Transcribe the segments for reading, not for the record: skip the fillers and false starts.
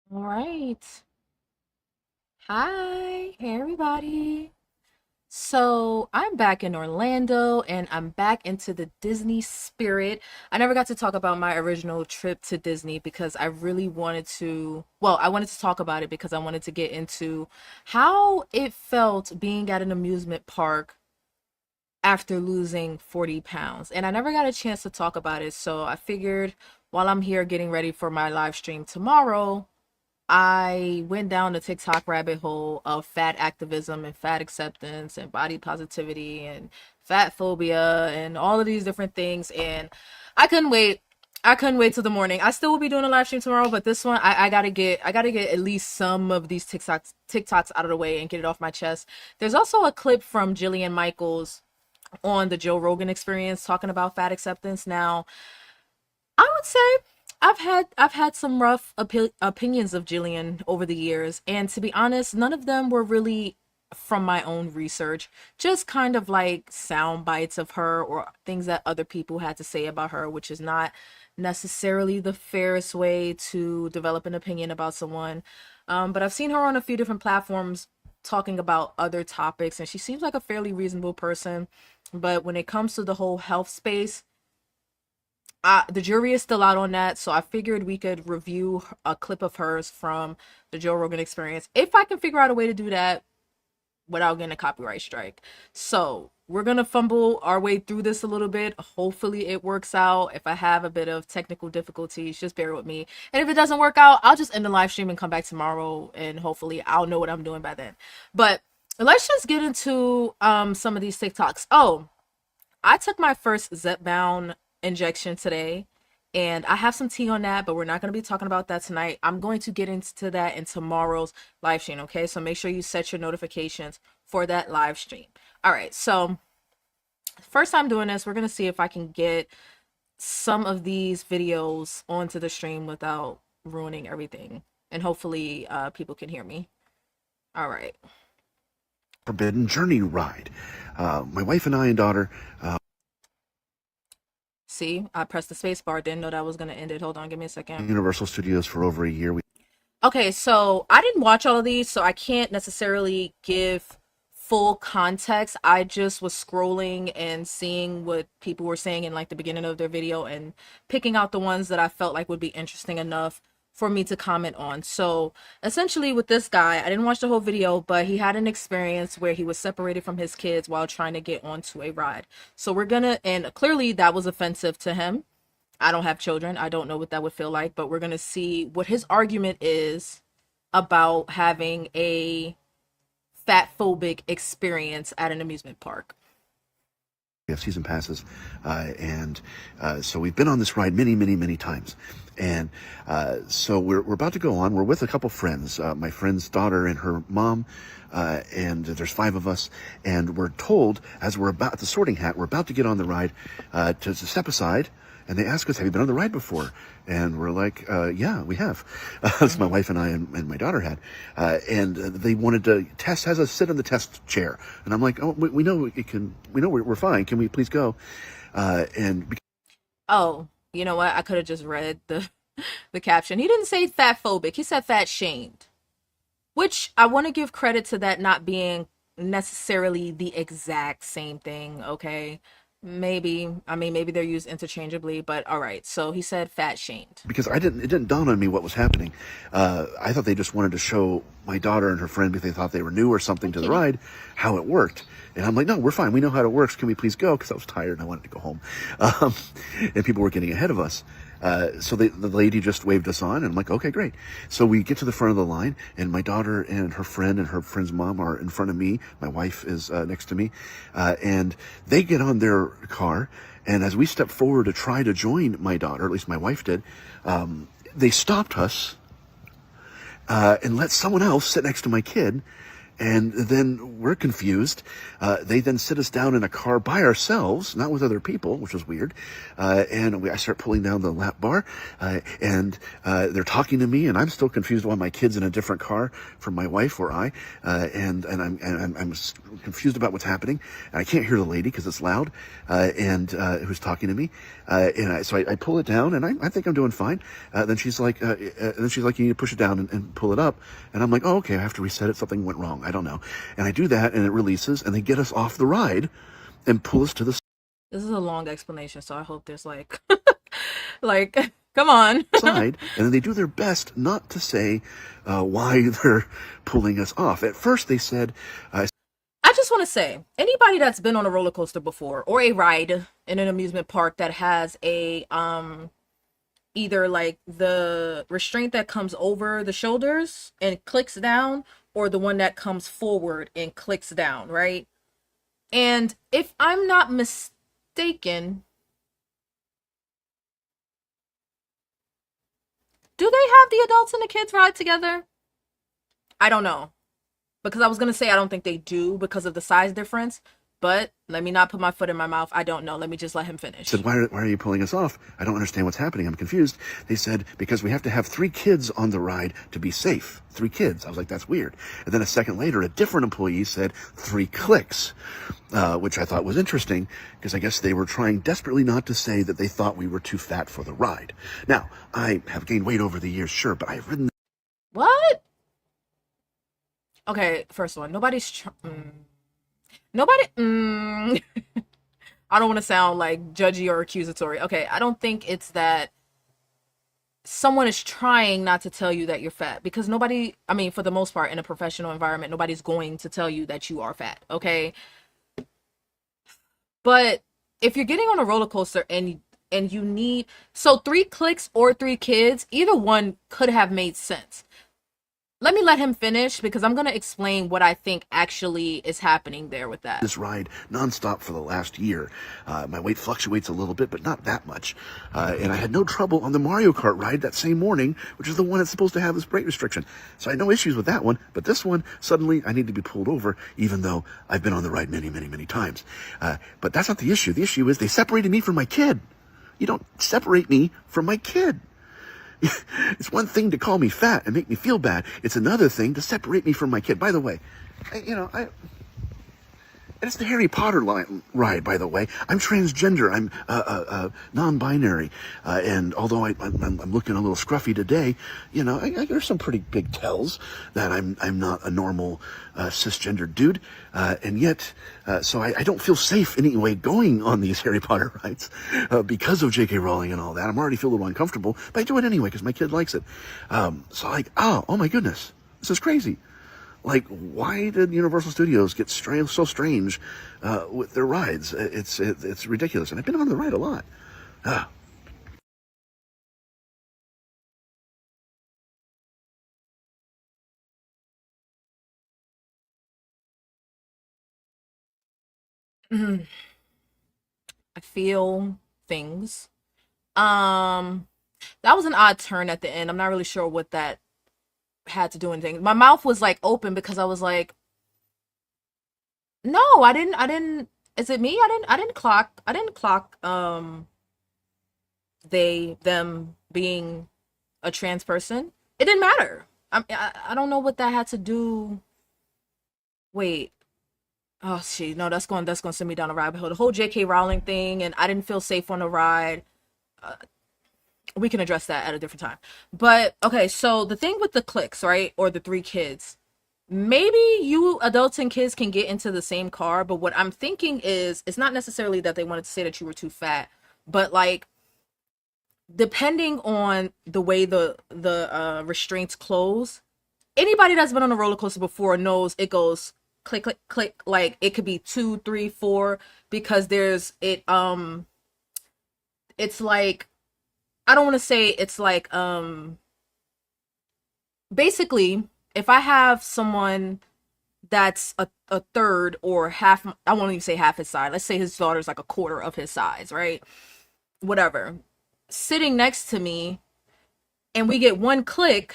All right. Hi. Hey, everybody. So I'm back in Orlando and I'm back into the Disney spirit. I never got to talk about my original trip to Disney because I really wanted to, well, I wanted to talk about it because I wanted to get into how it felt being at an amusement park after losing 40 pounds. And I never got a chance to talk about it. So I figured while I'm here getting ready for my live stream tomorrow, I went down the TikTok rabbit hole of fat activism and fat acceptance and body positivity and fat phobia and all of these different things. And I couldn't wait. I couldn't wait till the morning. I still will be doing a live stream tomorrow, but this one I gotta get at least some of these TikToks out of the way and get it off my chest. There's also a clip from Jillian Michaels on the Joe Rogan Experience talking about fat acceptance. Now, I would say I've had some rough opinions of Jillian over the years, and to be honest, none of them were really from my own research. Just kind of like sound bites of her or things that other people had to say about her, which is not necessarily the fairest way to develop an opinion about someone. But I've seen her on a few different platforms talking about other topics, and she seems like a fairly reasonable person. But when it comes to the whole health space, the jury is still out on that, so I figured we could review a clip of hers from the Joe Rogan Experience if I can figure out a way to do that without getting a copyright strike. So we're gonna fumble our way through this a little bit. Hopefully it works out. If I have a bit of technical difficulties, just bear with me. And if it doesn't work out, I'll just end the live stream and come back tomorrow, and hopefully I'll know what I'm doing by then. But let's just get into some of these TikToks. Oh, I took my first Zepbound injection today, and I have some tea on that, but we're not going to be talking about that tonight. I'm going to get into that in tomorrow's live stream, okay? So make sure you set your notifications for that live stream. All right, so first time doing this, we're going to see if I can get some of these videos onto the stream without ruining everything. And hopefully people can hear me. All right. Forbidden Journey ride. My wife and I and daughter. See, I pressed the space bar. Didn't know that was going to end it. Hold on, give me a second. Universal Studios for over a year. Okay, so I didn't watch all of these, so I can't necessarily give full context. I just was scrolling and seeing what people were saying in like the beginning of their video and picking out the ones that I felt like would be interesting enough for me to comment on. So essentially with this guy, I didn't watch the whole video, but he had an experience where he was separated from his kids while trying to get onto a ride. So we're gonna, and clearly that was offensive to him. I don't have children. I don't know what that would feel like, but we're going to see what his argument is about having a fat phobic experience at an amusement park. We have season passes, and so we've been on this ride many times. And so we're about to go on. We're with a couple friends, my friend's daughter and her mom, and there's 5 of us. And we're told, as we're about at the Sorting Hat, we're about to get on the ride, to step aside. And they ask us, have you been on the ride before? And we're like, yeah, we have. So my wife and I and my daughter had. And they wanted to has us sit in the test chair. And I'm like, oh, we know it can, we know we're fine. Can we please go? And Oh, you know what? I could have just read the caption. He didn't say fat phobic. He said fat shamed, which I want to give credit to that not being necessarily the exact same thing, okay? Maybe, I mean, maybe they're used interchangeably, but all right. So he said fat shamed. because it didn't dawn on me what was happening. I thought they just wanted to show my daughter and her friend, because they thought they were new or something to the ride, how it worked. And I'm like, no, we're fine. We know how it works. Can we please go? Because I was tired and I wanted to go home. And people were getting ahead of us. So the lady just waved us on, and I'm like, okay, great. So we get to the front of the line, and my daughter and her friend's mom are in front of me. My wife is next to me. And they get on their car, and as we step forward to try to join my daughter, at least my wife did, they stopped us and let someone else sit next to my kid. And then we're confused. They then sit us down in a car by ourselves, not with other people, which was weird. I start pulling down the lap bar, and they're talking to me, and I'm still confused why my kid's in a different car from my wife or I, and I'm confused about what's happening. And I can't hear the lady because it's loud, who's talking to me. So I pull it down, and I think I'm doing fine. Then she's like, you need to push it down and pull it up. And I'm like, oh, okay, I have to reset it. Something went wrong. I don't know. And I do that, and it releases, and they get us off the ride and pull us to the This is a long explanation, so I hope there's like, like, come on. side. And then they do their best not to say why they're pulling us off. At first, they said, I just want to say, anybody that's been on a roller coaster before or a ride in an amusement park that has a either like the restraint that comes over the shoulders and clicks down, or the one that comes forward and clicks down, right? And if I'm not mistaken, do they have the adults and the kids ride together? I don't know. Because I was going to say I don't think they do because of the size difference. But let me not put my foot in my mouth. I don't know. Let me just let him finish. said, why are you pulling us off? I don't understand what's happening. I'm confused. They said, because we have to have 3 kids on the ride to be safe. 3 kids. I was like, that's weird. And then a second later, a different employee said 3 clicks, which I thought was interesting because I guess they were trying desperately not to say that they thought we were too fat for the ride. Now, I have gained weight over the years, sure, but I've ridden. What? Okay, first one. Nobody. I don't want to sound like judgy or accusatory. Okay, I don't think it's that someone is trying not to tell you that you're fat, because nobody, I mean, for the most part, in a professional environment, nobody's going to tell you that you are fat. Okay, but if you're getting on a roller coaster and you need, so 3 clicks or 3 kids, either one could have made sense. Let him finish, because I'm going to explain what I think actually is happening there with that. This ride nonstop for the last year. My weight fluctuates a little bit, but not that much. And I had no trouble on the Mario Kart ride that same morning, which is the one that's supposed to have this brake restriction. So I had no issues with that one, but this one, suddenly I need to be pulled over, even though I've been on the ride many, many, many times. But that's not the issue. The issue is they separated me from my kid. You don't separate me from my kid. It's one thing to call me fat and make me feel bad. It's another thing to separate me from my kid. By the way, it's the Harry Potter ride, by the way. I'm transgender. I'm non-binary. And although I'm looking a little scruffy today, there's some pretty big tells that I'm not a normal cisgender dude. And yet, so I don't feel safe anyway going on these Harry Potter rides because of J.K. Rowling and all that. I'm already feel a little uncomfortable, but I do it anyway because my kid likes it. So like, oh my goodness, this is crazy. Like, why did Universal Studios get so strange with their rides? It's ridiculous. And I've been on the ride a lot. I feel things. Um, that was an odd turn at the end. I'm not really sure what that had to do with anything. My mouth was like open because I was like, no, I didn't, is it me? I didn't clock them being a trans person. It didn't matter. I don't know what that had to do. Wait. Oh, gee, no, that's going to send me down a rabbit hole. The whole J.K. Rowling thing, and I didn't feel safe on the ride. We can address that at a different time. But okay, so the thing with the clicks, right, or the 3 kids, maybe you adults and kids can get into the same car. But what I'm thinking is, it's not necessarily that they wanted to say that you were too fat, but like, depending on the way the restraints close, anybody that's been on a roller coaster before knows it goes click click click. Like, it could be 2, 3, 4, because it's like, I don't want to say it's like, basically, if I have someone that's a third or half, I won't even say half his size, let's say his daughter's like a quarter of his size, right? Whatever, sitting next to me, and we get one click,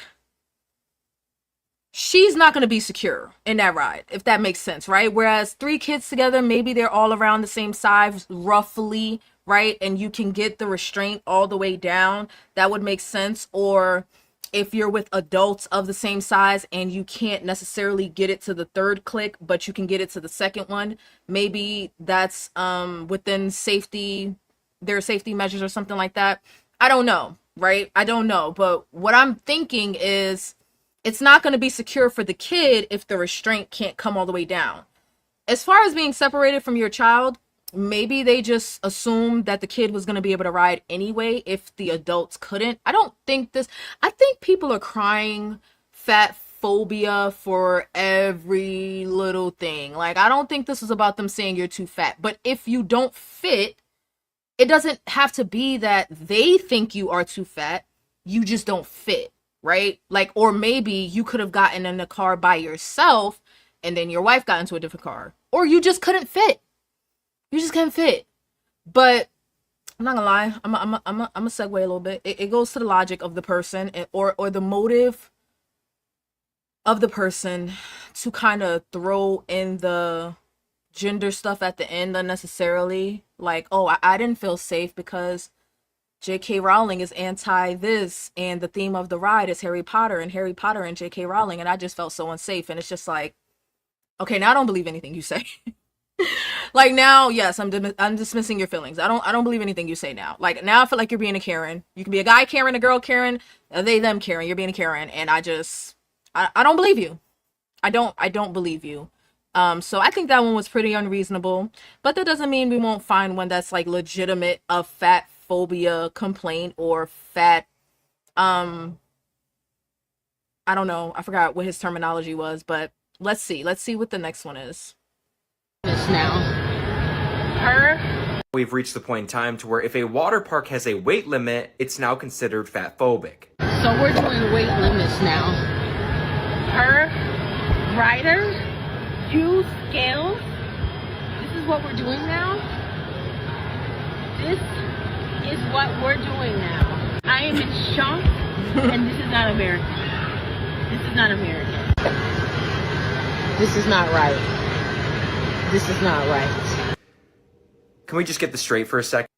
she's not going to be secure in that ride, if that makes sense, right? Whereas 3 kids together, maybe they're all around the same size, roughly, right? And you can get the restraint all the way down. That would make sense. Or if you're with adults of the same size and you can't necessarily get it to the third click, but you can get it to the second one, maybe that's within safety, their safety measures or something like that. I don't know, right? I don't know. But what I'm thinking is it's not going to be secure for the kid if the restraint can't come all the way down. As far as being separated from your child, maybe they just assumed that the kid was going to be able to ride anyway if the adults couldn't. I don't think this, I think people are crying fat phobia for every little thing. Like, I don't think this is about them saying you're too fat. But if you don't fit, it doesn't have to be that they think you are too fat. You just don't fit, right? Like, or maybe you could have gotten in a car by yourself and then your wife got into a different car, or you just couldn't fit. You just couldn't fit. But I'm not gonna lie, I'm a segue a little bit. It goes to the logic of the person, or the motive of the person to kind of throw in the gender stuff at the end unnecessarily. Like, oh, I didn't feel safe because J.K. Rowling is anti this, and the theme of the ride is Harry Potter and J.K. Rowling, and I just felt so unsafe. And it's just like, okay, now I don't believe anything you say. Like, now, yes, I'm dismissing your feelings. I don't believe anything you say now. Like, now I feel like you're being a Karen. You can be a guy Karen, a girl Karen, they them Karen. You're being a Karen, and I don't believe you. I don't believe you. So I think that one was pretty unreasonable, but that doesn't mean we won't find one that's like legitimate, a fat phobia complaint or fat, I don't know. I forgot what his terminology was, but let's see what the next one is. Now, we've reached the point in time to where if a water park has a weight limit, it's now considered fat phobic. So we're doing weight limits now. Per rider, use scales. This is what we're doing now. This is what we're doing now. I am in shock, and this is not American. This is not American. This is not right. This is not right. Can we just get this straight for a second?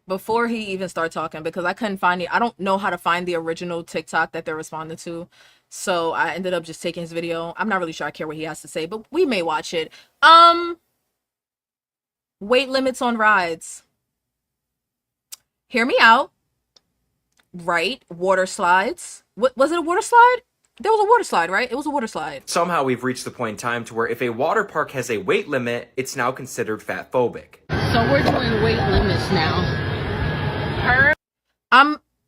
Before he even started talking, because I couldn't find it. I don't know how to find the original TikTok that they're responding to. So I ended up just taking his video. I'm not really sure I care what he has to say, but we may watch it. Weight limits on rides. Hear me out. Right? Water slides. What was it, a water slide? There was a water slide, right? It was a water slide. Somehow we've reached the point in time to where if a water park has a weight limit, it's now considered fat phobic. So we're doing weight limits now.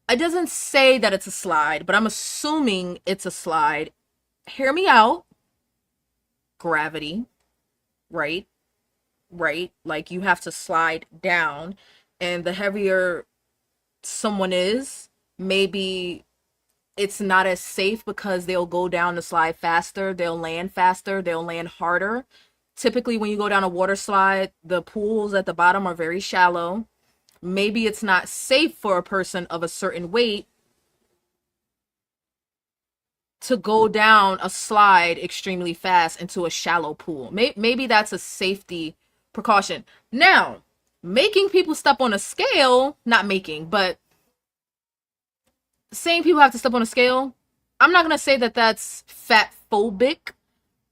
It doesn't say that it's a slide, but I'm assuming it's a slide. Hear me out. Gravity, right? Right? Like, you have to slide down, and the heavier someone is, maybe it's not as safe because they'll go down the slide faster, they'll land harder. Typically, when you go down a water slide, the pools at the bottom are very shallow. Maybe it's not safe for a person of a certain weight to go down a slide extremely fast into a shallow pool. Maybe that's a safety precaution. Now, making people step on a scale, not making, but saying people have to step on a scale, I'm not going to say that that's fat phobic.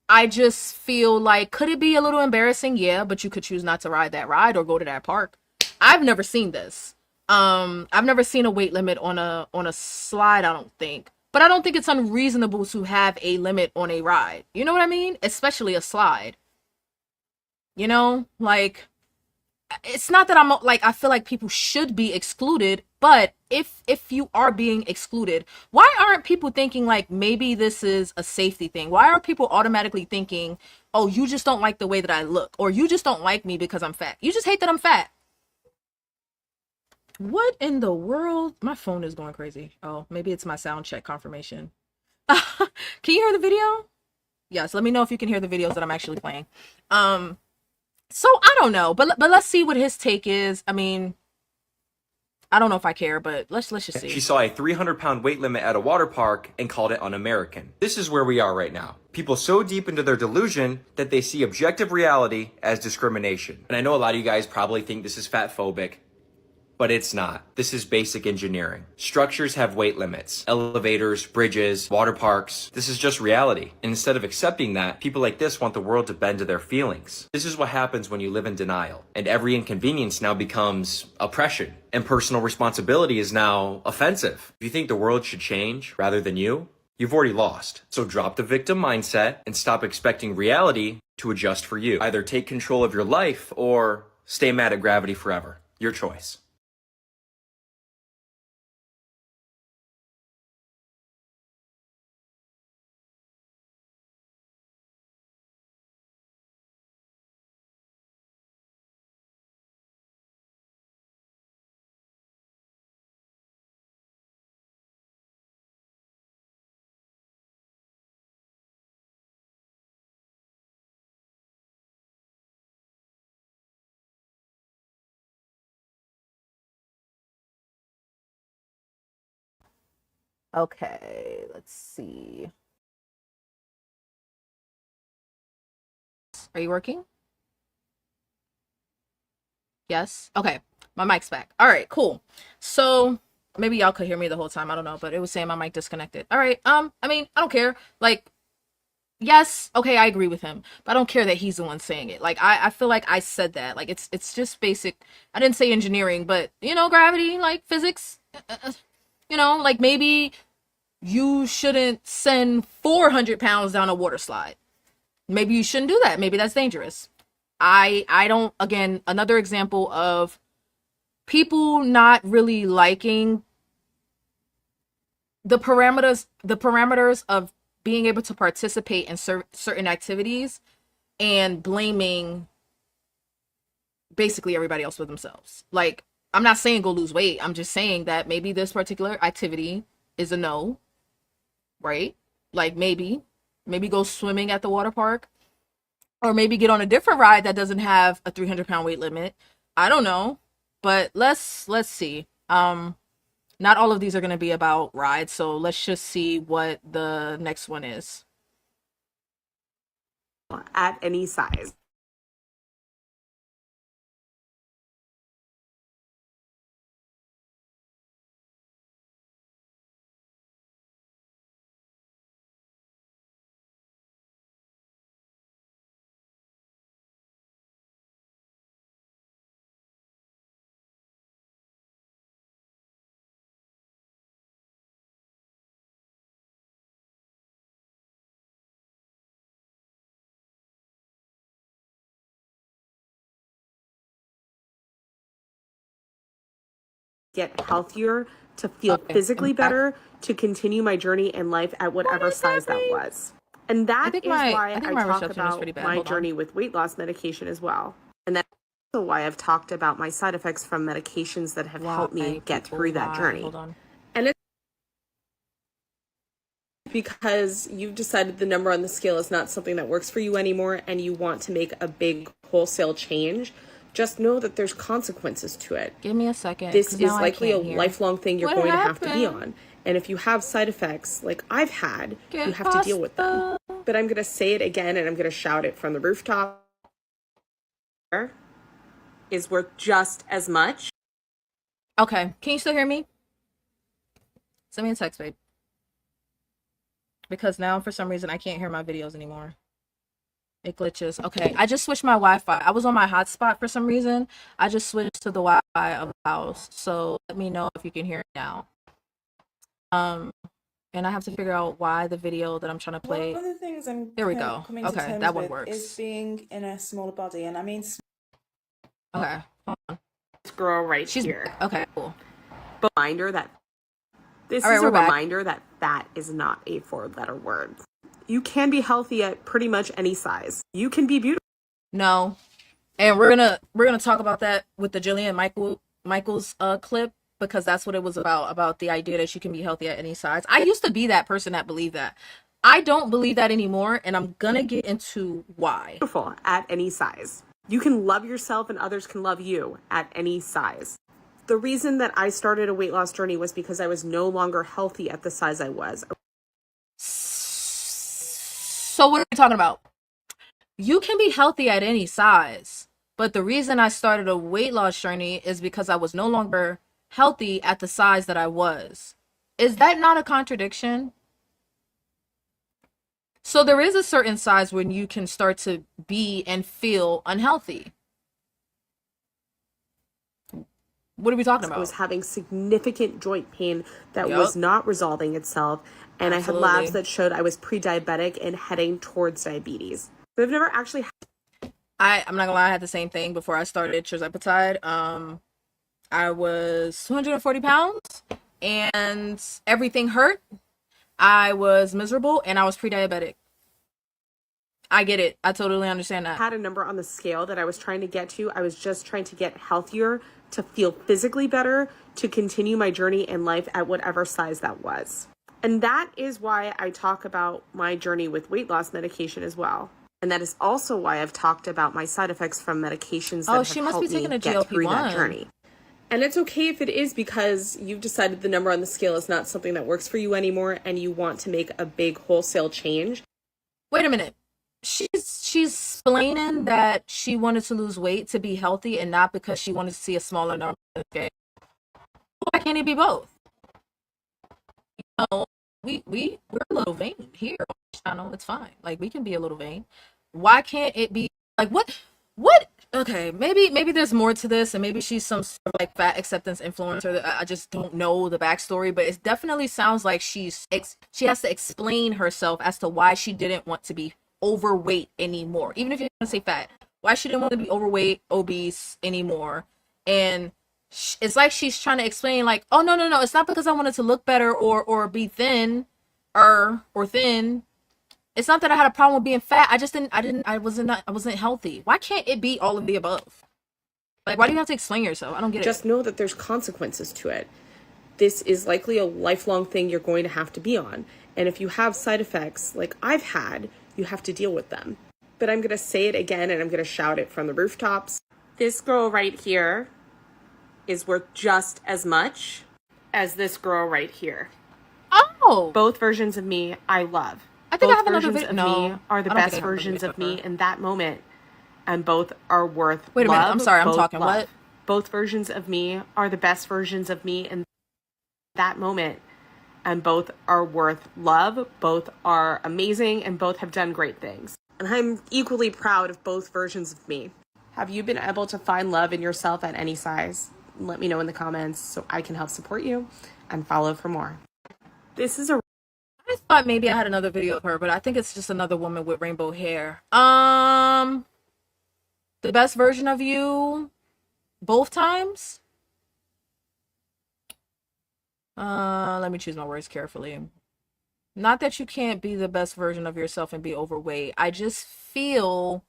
I just feel like, could it be a little embarrassing? Yeah, but you could choose not to ride that ride or go to that park. I've never seen this. I've never seen a weight limit on a slide, I don't think. But I don't think it's unreasonable to have a limit on a ride. You know what I mean? Especially a slide. You know, like, it's not that I'm like, I feel like people should be excluded, but if you are being excluded, why aren't people thinking like maybe this is a safety thing? Why are people automatically thinking, oh, you just don't like the way that I look, or you just don't like me because I'm fat? You just hate that I'm fat. What in the world? My phone is going crazy. Oh, maybe it's my sound check confirmation. Can you hear the video? Yes, let me know if you can hear the videos that I'm actually playing. So I don't know, but let's see what his take is. I mean, I don't know if I care, but let's just see. She saw a 300-pound weight limit at a water park and called it un-American. This is where we are right now. People so deep into their delusion that they see objective reality as discrimination. And I know a lot of you guys probably think this is fatphobic, but it's not. This is basic engineering. Structures have weight limits. Elevators, bridges, water parks. This is just reality. And instead of accepting that, people like this want the world to bend to their feelings. This is what happens when you live in denial. And every inconvenience now becomes oppression. And personal responsibility is now offensive. If you think the world should change rather than you, you've already lost. So drop the victim mindset and stop expecting reality to adjust for you. Either take control of your life or stay mad at gravity forever. Your choice. Okay, let's see. Are you working? Yes? Okay. My mic's back. All right, cool. So maybe y'all could hear me the whole time. I don't know, but it was saying my mic disconnected. All right. I mean, I don't care. Like, yes, okay, I agree with him, but I don't care that he's the one saying it. Like, I feel like I said that. Like, it's just basic. I didn't say engineering, but gravity, like physics. Like maybe you shouldn't send 400 pounds down a water slide. Maybe you shouldn't do that. Maybe that's dangerous. I don't, again, another example of people not really liking the parameters of being able to participate in certain activities and blaming basically everybody else for themselves. Like, I'm not saying go lose weight. I'm just saying that maybe this particular activity is a no, right? Like maybe go swimming at the water park, or maybe get on a different ride that doesn't have a 300-pound weight limit. I don't know, but let's see. Not all of these are going to be about rides, so let's just see what the next one is. At any size. Get healthier, to feel physically better, to continue my journey in life at whatever size that was. And that is why I talk about my journey with weight loss medication as well. And that's also why I've talked about my side effects from medications that have helped me get through that journey. And it's because you've decided the number on the scale is not something that works for you anymore and you want to make a big wholesale change. Just know that there's consequences to it. Give me a second. This is likely a lifelong thing you're going to have to be on. And if you have side effects like I've had, you have to deal with them. But I'm going to say it again and I'm going to shout it from the rooftop. Is worth just as much. Okay. Can you still hear me? Send me a text, babe. Because now for some reason I can't hear my videos anymore. It glitches. Okay, I just switched my Wi-Fi. I was on my hotspot for some reason. I just switched to the Wi-Fi of the house. So let me know if you can hear it now. And I have to figure out why the video that I'm trying to play. One of the things I'm there we go. Okay, that one works. Is being in a smaller body, and I mean. Okay, hold on. This girl right here. Okay, cool. Reminder that this is a reminder that fat is not a 4-letter word. You can be healthy at pretty much any size. You can be beautiful. No. And we're gonna talk about that with the Jillian Michaels clip, because that's what it was about the idea that you can be healthy at any size. I used to be that person that believed that. I don't believe that anymore, and I'm gonna get into why. Beautiful at any size. You can love yourself and others can love you at any size. The reason that I started a weight loss journey was because I was no longer healthy at the size I was. So what are we talking about? You can be healthy at any size, but the reason I started a weight loss journey is because I was no longer healthy at the size that I was. Is that not a contradiction? So there is a certain size when you can start to be and feel unhealthy. What are we talking about? I was having significant joint pain that was not resolving itself, and Absolutely. I had labs that showed I was pre-diabetic and heading towards diabetes. But I've never actually I'm not gonna lie, I had the same thing before I started tirzepatide. I was 240 pounds and everything hurt. I was miserable and I was pre-diabetic. I get it. I totally understand that. I had a number on the scale that I was trying to get to. I was just trying to get healthier, to feel physically better, to continue my journey in life at whatever size that was. And that is why I talk about my journey with weight loss medication as well. And that is also why I've talked about my side effects from medications that have helped me get through that journey. And it's okay if it is, because you've decided the number on the scale is not something that works for you anymore and you want to make a big wholesale change. Wait a minute. She's explaining that she wanted to lose weight to be healthy and not because she wanted to see a smaller number. Okay. Why can't it be both? You know, we're a little vain here on this channel. It's fine. Like, we can be a little vain. Why can't it be like what okay, maybe there's more to this, and maybe she's some sort of like fat acceptance influencer. I just don't know the backstory, but it definitely sounds like she has to explain herself as to why she didn't want to be overweight anymore. Even if you want to say fat, why she didn't want to be overweight, obese anymore. And it's like she's trying to explain, like, oh no, it's not because I wanted to look better or be thin or thin. It's not that I had a problem with being fat. I wasn't healthy. Why can't it be all of the above? Like, why do you have to explain yourself? I don't get it. Just know that there's consequences to it. This is likely a lifelong thing you're going to have to be on. And if you have side effects like I've had, you have to deal with them. But I'm going to say it again, and I'm going to shout it from the rooftops. This girl right here is worth just as much as this girl right here. Oh! Both versions of me I love. I think both I have another versions of me are the best versions of me in that moment, and both are worth Wait a minute, I'm sorry, I'm talking love. what? Both versions of me are the best versions of me in that moment, and both are worth love, both are amazing, and both have done great things. And I'm equally proud of both versions of me. Have you been able to find love in yourself at any size? Let me know in the comments so I can help support you, and follow for more. This is a I thought maybe I had another video of her, but I think it's just another woman with rainbow hair. The best version of you both times? Let me choose my words carefully. Not that you can't be the best version of yourself and be overweight. I just feel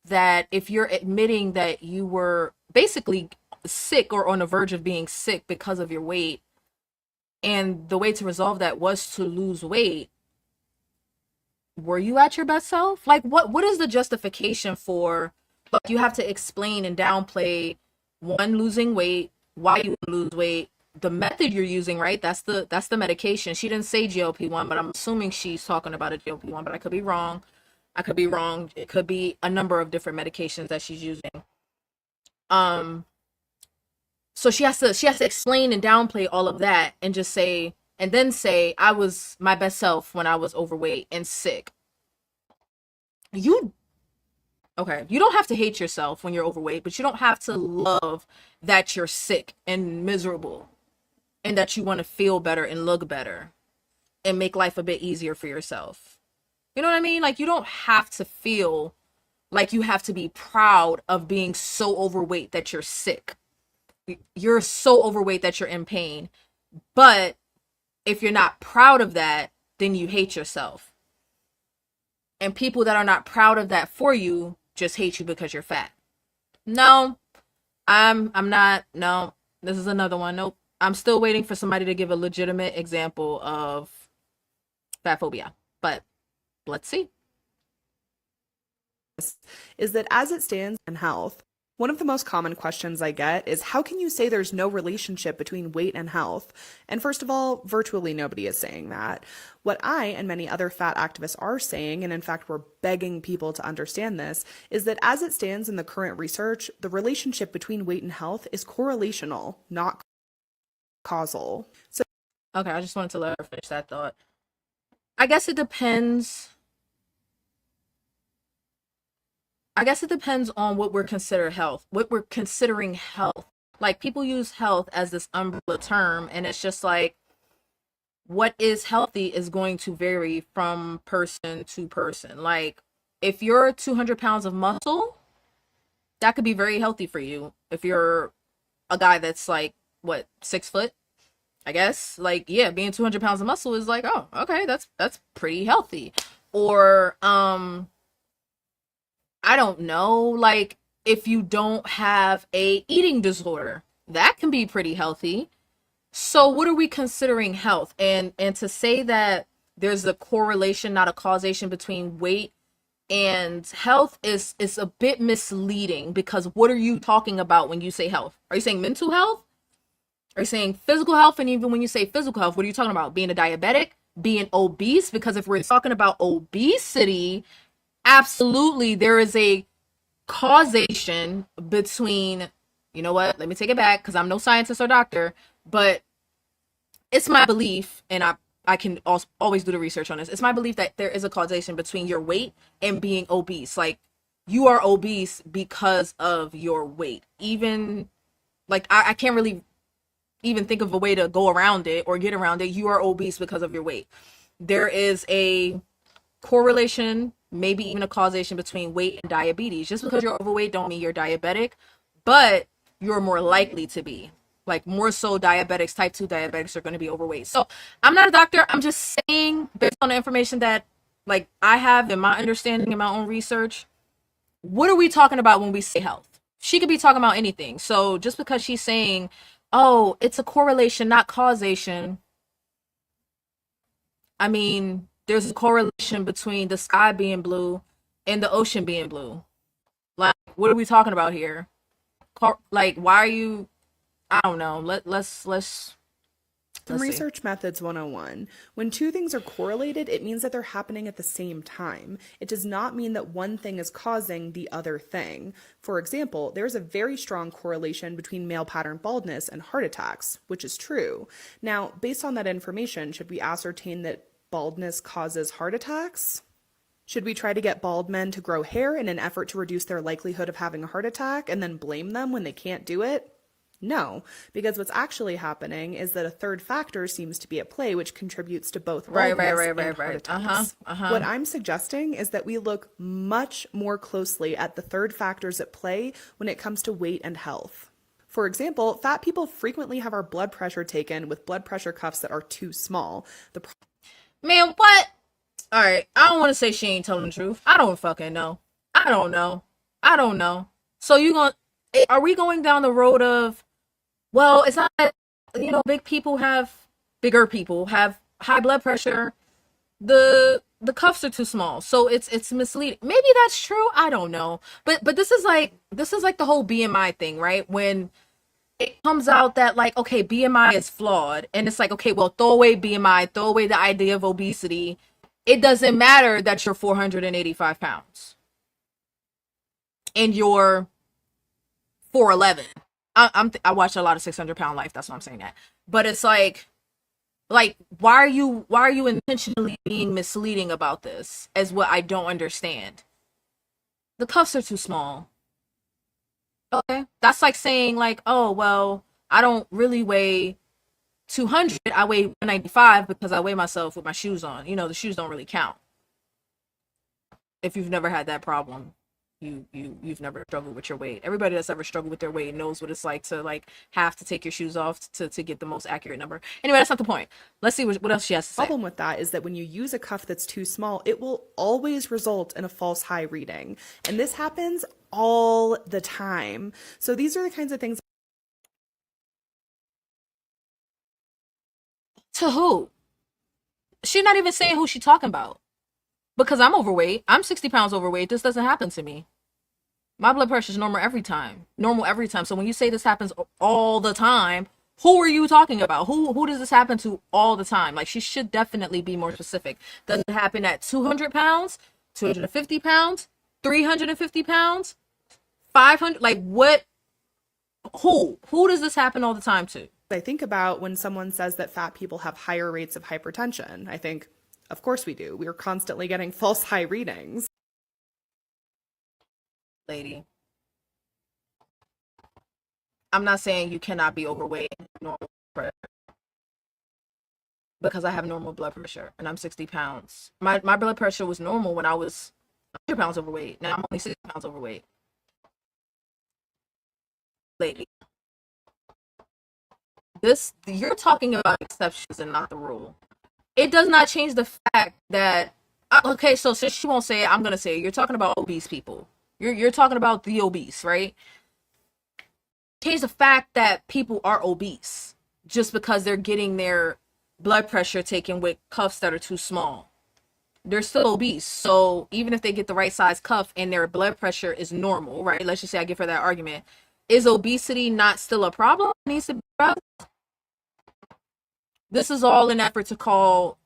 that if you're admitting that you were basically sick or on the verge of being sick because of your weight, and the way to resolve that was to lose weight, were you at your best self? Like, what is the justification for, like, you have to explain and downplay one, losing weight, why you lose weight, the method you're using, right? That's the medication. She didn't say GLP-1, but I'm assuming she's talking about a GLP-1, but I could be wrong. It could be a number of different medications that she's using. So she has to explain and downplay all of that and just say, and then say, I was my best self when I was overweight and sick. You don't have to hate yourself when you're overweight, but you don't have to love that you're sick and miserable and that you want to feel better and look better and make life a bit easier for yourself. You know what I mean? Like, you don't have to feel like you have to be proud of being so overweight that you're sick. You're so overweight that you're in pain. But if you're not proud of that, then you hate yourself. And people that are not proud of that for you just hate you because you're fat. No, I'm not. No, this is another one. Nope. I'm still waiting for somebody to give a legitimate example of fatphobia. But let's see. Is that as it stands in health, One of the most common questions I get is how can you say there's no relationship between weight and health? And first of all, virtually nobody is saying that. What I and many other fat activists are saying, and in fact we're begging people to understand this, is that as it stands in the current research, the relationship between weight and health is correlational, not causal. So okay, I just wanted to let her finish that thought. I guess it depends. On what we're considering health. Like, people use health as this umbrella term, and it's just like, what is healthy is going to vary from person to person. Like, if you're 200 pounds of muscle, that could be very healthy for you. If you're a guy that's like, what, 6 foot, I guess, like, yeah, being 200 pounds of muscle is like, oh, okay, that's pretty healthy. Or I don't know, like, if you don't have a eating disorder, that can be pretty healthy. So what are we considering health? And to say that there's a correlation, not a causation, between weight and health is a bit misleading, because what are you talking about when you say health? Are you saying mental health? Are you saying physical health? And even when you say physical health, what are you talking about? Being a diabetic? Being obese? Because if we're talking about obesity, absolutely there is a causation between, you know what, let me take it back, because I'm no scientist or doctor, but it's my belief, and I can also always do the research on this, it's my belief that there is a causation between your weight and being obese. Like, you are obese because of your weight. Even, like, I can't really even think of a way to go around it or get around it. You are obese because of your weight. There is a correlation, maybe even a causation, between weight and diabetes. Just because you're overweight don't mean you're diabetic, but you're more likely to be. Like, more so diabetics, type 2 diabetics, are going to be overweight. So I'm not a doctor. I'm just saying, based on the information that, like, I have in my understanding in my own research, what are we talking about when we say health? She could be talking about anything. So just because she's saying, oh, it's a correlation, not causation, I mean, there's a correlation between the sky being blue and the ocean being blue. Like, what are we talking about here? Like, why are you, I don't know. Let's From Research Methods 101, when two things are correlated, it means that they're happening at the same time. It does not mean that one thing is causing the other thing. For example, there's a very strong correlation between male pattern baldness and heart attacks, which is true. Now, based on that information, should we ascertain that baldness causes heart attacks? Should we try to get bald men to grow hair in an effort to reduce their likelihood of having a heart attack and then blame them when they can't do it? No, because what's actually happening is that a third factor seems to be at play, which contributes to both baldness and heart attacks. What I'm suggesting is that we look much more closely at the third factors at play when it comes to weight and health. For example, fat people frequently have our blood pressure taken with blood pressure cuffs that are too small. Man, what? All right, I don't want to say she ain't telling the truth. I don't fucking know. I don't know. So are we going down the road of, well, it's not that, bigger people have high blood pressure. The cuffs are too small, so it's misleading. Maybe that's true. I don't know. But this is like the whole BMI thing, right? When it comes out that, like, okay, BMI is flawed, and it's like, okay, well, throw away BMI, throw away the idea of obesity. It doesn't matter that you're 485 pounds and you're 4'11". I watched a lot of 600-pound Life. That's why I'm saying that. But it's like, why are you intentionally being misleading about this? As what I don't understand. The cuffs are too small. Okay, that's like saying, like, oh, well, I don't really weigh 200. I weigh 195 because I weigh myself with my shoes on. The shoes don't really count. If you've never had that problem, you've never struggled with your weight. Everybody that's ever struggled with their weight knows what it's like to, like, have to take your shoes off to get the most accurate number. Anyway, that's not the point. Let's see what else she has to say. The problem with that is that when you use a cuff that's too small, it will always result in a false high reading. And this happens all the time. So these are the kinds of things. To who? She's not even saying who she's talking about. Because I'm overweight. I'm 60 pounds overweight. This doesn't happen to me. My blood pressure is normal every time. Normal every time. So when you say this happens all the time, who are you talking about? Who does this happen to all the time? Like, she should definitely be more specific. Does it happen at 200 pounds, 250 pounds, 350 pounds, 500? Like, what? Who does this happen all the time to? I think about when someone says that fat people have higher rates of hypertension. I think, of course we do. We are constantly getting false high readings. Lady, I'm not saying you cannot be overweight and normal pressure, because I have normal blood pressure and I'm 60 pounds. My blood pressure was normal when I was 100 pounds overweight. Now I'm only 60 pounds overweight. Lady, you're talking about exceptions and not the rule. It does not change the fact that, okay, so since she won't say it, I'm gonna say it. You're talking about obese people. You're talking about the obese, right? Change the fact that people are obese just because they're getting their blood pressure taken with cuffs that are too small. They're still obese. So even if they get the right size cuff and their blood pressure is normal, right? Let's just say I give her that argument. Is obesity not still a problem? It needs to be addressed. This is all an effort to call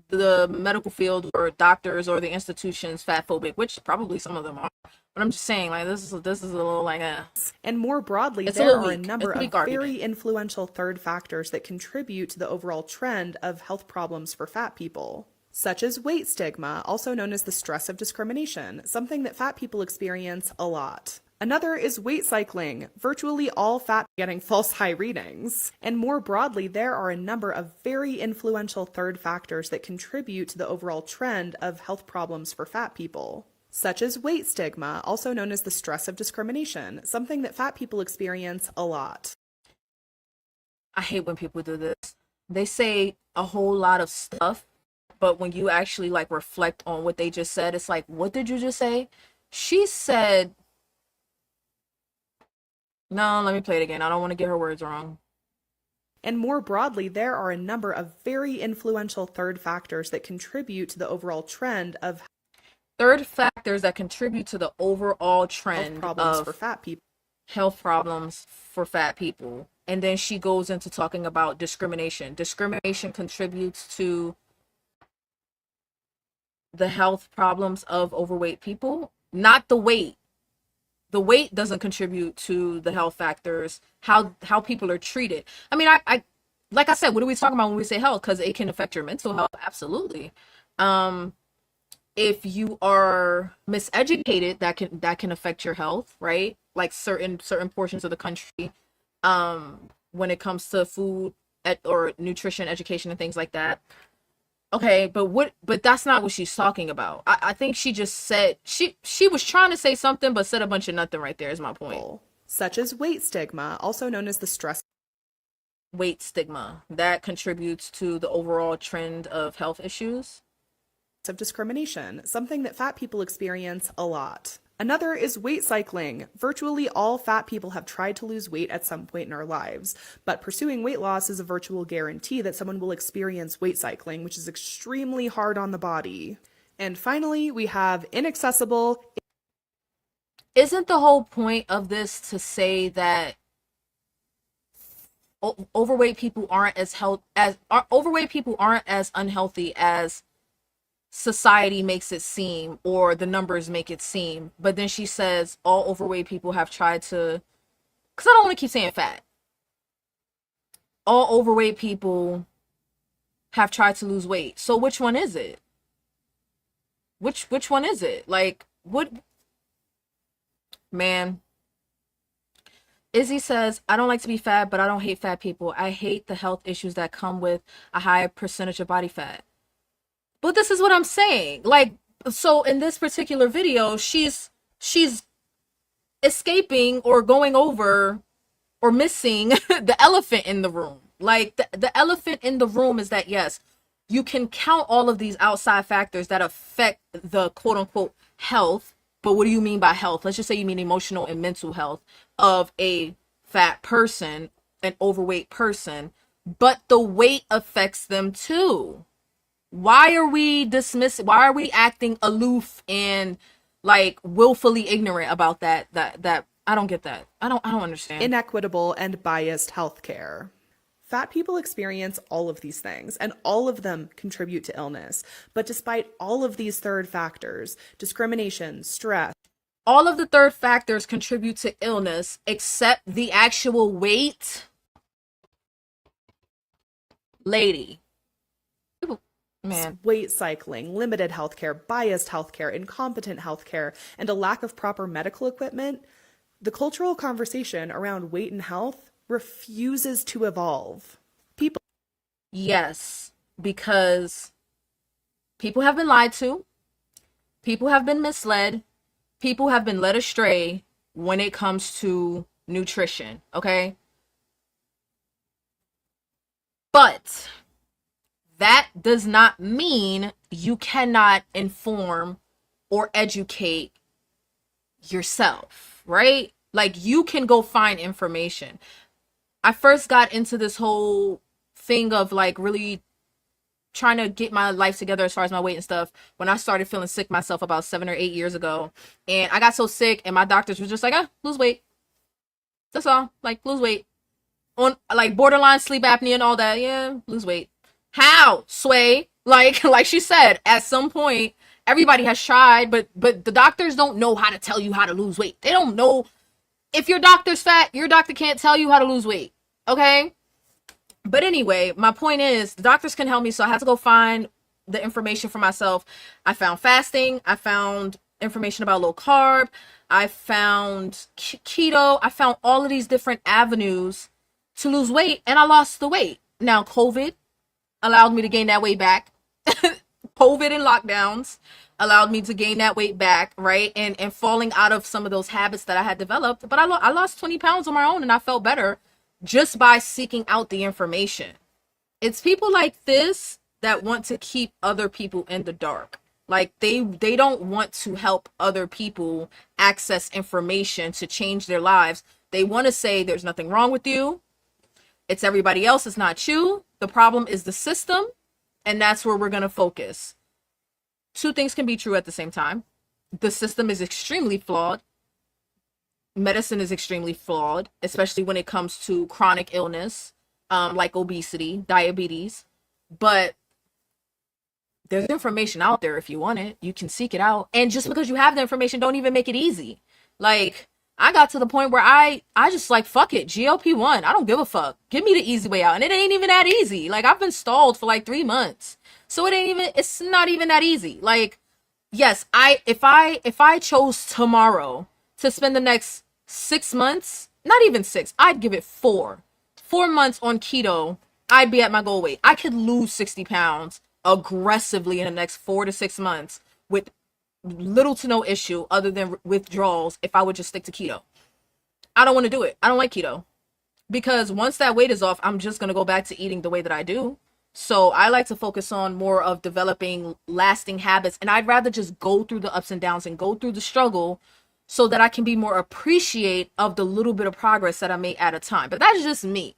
the medical field or doctors or the institutions fatphobic, which probably some of them are. But I'm just saying, like, this is a little like a... And more broadly, there are a number of very influential third factors that contribute to the overall trend of health problems for fat people, such as weight stigma, also known as the stress of discrimination, something that fat people experience a lot. Another is weight cycling, virtually all fat getting false high readings. And more broadly, there are a number of very influential third factors that contribute to the overall trend of health problems for fat people, such as weight stigma, also known as the stress of discrimination, something that fat people experience a lot. I hate when people do this. They say a whole lot of stuff, but when you actually like reflect on what they just said, it's like, what did you just say? She said... No, let me play it again. I don't want to get her words wrong. And more broadly, there are a number of very influential third factors that contribute to the overall trend of health problems for fat people. Health problems for fat people. And then she goes into talking about discrimination. Discrimination contributes to the health problems of overweight people, not the weight. The weight doesn't contribute to the health factors, how people are treated. I mean, I like I said, what are we talking about when we say health? Because it can affect your mental health, absolutely. If you are miseducated, that can affect your health, right? Like certain portions of the country, when it comes to food or nutrition, education, and things like that. Okay, but that's not what she's talking about. I think she just said she was trying to say something but said a bunch of nothing right there is my point. Such as weight stigma, also known as the stress. Weight stigma, that contributes to the overall trend of health issues. Of discrimination, something that fat people experience a lot. Another is weight cycling. Virtually all fat people have tried to lose weight at some point in our lives, but pursuing weight loss is a virtual guarantee that someone will experience weight cycling, which is extremely hard on the body. And finally, we have inaccessible. Isn't the whole point of this to say that overweight people aren't as unhealthy as society makes it seem, or the numbers make it seem? But then she says all overweight people have tried to, because I don't want to keep saying fat, all overweight people have tried to lose weight. So which one is it? Which one is it? Like, what? Man. Izzy says, I don't like to be fat, but I don't hate fat people. I hate the health issues that come with a high percentage of body fat. But this is what I'm saying. Like, so in this particular video, she's escaping or going over or missing the elephant in the room. Like, the elephant in the room is that, yes, you can count all of these outside factors that affect the quote unquote health. But what do you mean by health? Let's just say you mean emotional and mental health of a fat person, an overweight person, but the weight affects them too. Why are we dismissing? Why are we acting aloof and like willfully ignorant about that I don't get that. I don't understand. Inequitable and biased healthcare. Fat people experience all of these things, and all of them contribute to illness. But despite all of these third factors, discrimination, stress, all of the third factors contribute to illness except the actual weight. Lady. People, man. Weight cycling, limited healthcare, biased healthcare, incompetent healthcare, and a lack of proper medical equipment, the cultural conversation around weight and health refuses to evolve. People. Yes, because people have been lied to, people have been misled, people have been led astray when it comes to nutrition, okay? But that does not mean you cannot inform or educate yourself, right? Like, you can go find information. I first got into this whole thing of like really trying to get my life together as far as my weight and stuff when I started feeling sick myself about 7 or 8 years ago. And I got so sick and my doctors were just like, lose weight. That's all. Like, lose weight. On like borderline sleep apnea and all that. Yeah, lose weight. How? Sway? Like she said, at some point, everybody has tried, but the doctors don't know how to tell you how to lose weight. They don't know. If your doctor's fat, your doctor can't tell you how to lose weight. Okay? But anyway, my point is, the doctors can help me, so I had to go find the information for myself. I found fasting. I found information about low carb. I found keto. I found all of these different avenues to lose weight, and I lost the weight. Now, COVID allowed me to gain that weight back. COVID and lockdowns allowed me to gain that weight back, right? And falling out of some of those habits that I had developed. But I lost 20 pounds on my own, and I felt better just by seeking out the information. It's people like this that want to keep other people in the dark. Like, they don't want to help other people access information to change their lives. They want to say there's nothing wrong with you. It's everybody else. It's not you. The problem is the system. And that's where we're going to focus. Two things can be true at the same time. The system is extremely flawed. Medicine is extremely flawed, especially when it comes to chronic illness, like obesity, diabetes. But there's information out there if you want it. You can seek it out. And just because you have the information, don't even make it easy. Like, I got to the point where I just like, fuck it, GLP-1. I don't give a fuck. Give me the easy way out. And it ain't even that easy. Like, I've been stalled for like 3 months. So it's not even that easy. Like, yes, if I chose tomorrow to spend the next 6 months, not even 6, I'd give it 4 months on keto, I'd be at my goal weight. I could lose 60 pounds aggressively in the next 4 to 6 months with little to no issue other than withdrawals if I would just stick to keto. I don't want to do it. I don't like keto because once that weight is off, I'm just going to go back to eating the way that I do. So I like to focus on more of developing lasting habits, and I'd rather just go through the ups and downs and go through the struggle so that I can be more appreciate of the little bit of progress that I make at a time. But that's just me.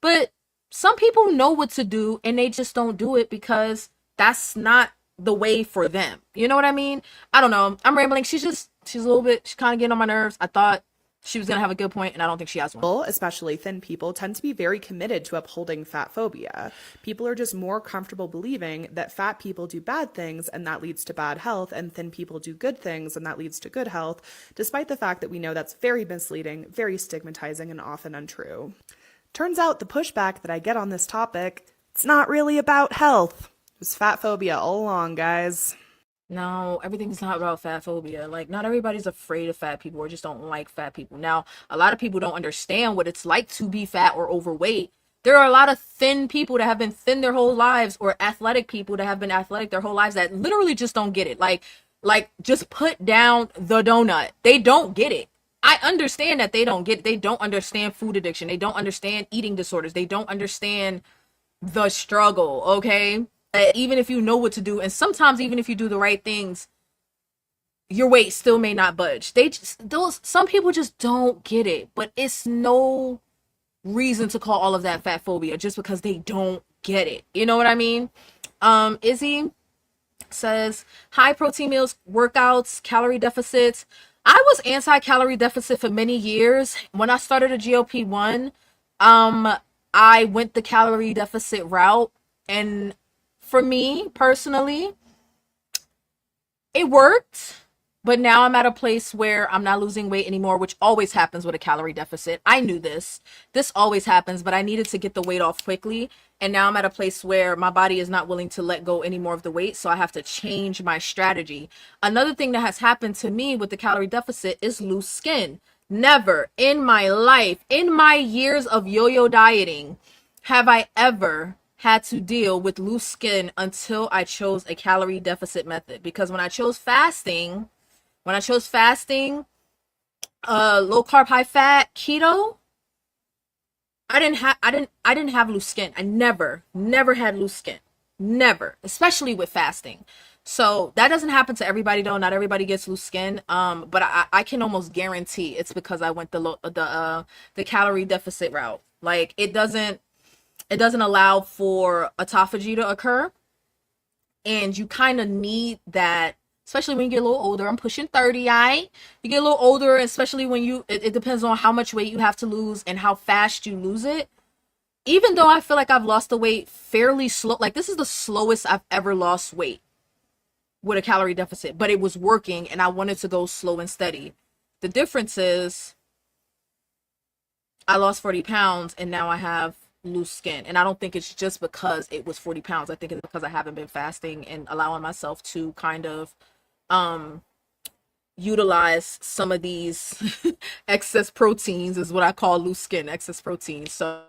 But some people know what to do and they just don't do it because that's not the way for them. You know what I mean? I don't know. I'm rambling. She's a little bit, she's kind of getting on my nerves. I thought she was going to have a good point, and I don't think she has one. Especially thin people tend to be very committed to upholding fatphobia. People are just more comfortable believing that fat people do bad things and that leads to bad health, and thin people do good things and that leads to good health, despite the fact that we know that's very misleading, very stigmatizing, and often untrue. Turns out the pushback that I get on this topic, it's not really about health. It was fatphobia all along, guys. No, everything's not about fat phobia. Like, not everybody's afraid of fat people or just don't like fat people. Now, a lot of people don't understand what it's like to be fat or overweight. There are a lot of thin people that have been thin their whole lives, or athletic people that have been athletic their whole lives that literally just don't get it. Like just put down the donut. They don't get it. I understand that they don't get it. They don't understand food addiction. They don't understand eating disorders. They don't understand the struggle, okay? Even if you know what to do, and sometimes even if you do the right things, your weight still may not budge. Some people just don't get it, but it's no reason to call all of that fat phobia just because they don't get it. You know what I mean? Izzy, says high protein meals, workouts, calorie deficits. I was anti-calorie deficit for many years. When I started a GLP-1, I went the calorie deficit route, and for me personally, it worked. But now I'm at a place where I'm not losing weight anymore, which always happens with a calorie deficit. I knew this. This always happens, but I needed to get the weight off quickly. And now I'm at a place where my body is not willing to let go any more of the weight, so I have to change my strategy. Another thing that has happened to me with the calorie deficit is loose skin. Never in my life, in my years of yo-yo dieting, have I ever had to deal with loose skin until I chose a calorie deficit method. Because when I chose fasting, low carb, high fat, keto, I didn't have loose skin. I never had loose skin. Never, especially with fasting. So that doesn't happen to everybody though. Not everybody gets loose skin. But I can almost guarantee it's because I went the calorie deficit route. Like it doesn't allow for autophagy to occur, and you kind of need that, especially when you get a little older. I'm pushing 30. You get a little older, especially when it depends on how much weight you have to lose and how fast you lose it. Even though I feel like I've lost the weight fairly slow, like this is the slowest I've ever lost weight with a calorie deficit, but it was working and I wanted to go slow and steady. The difference is I lost 40 pounds and now I have loose skin. And I don't think it's just because it was 40 pounds. I think it's because I haven't been fasting and allowing myself to kind of utilize some of these excess proteins, is what I call loose skin, excess protein. So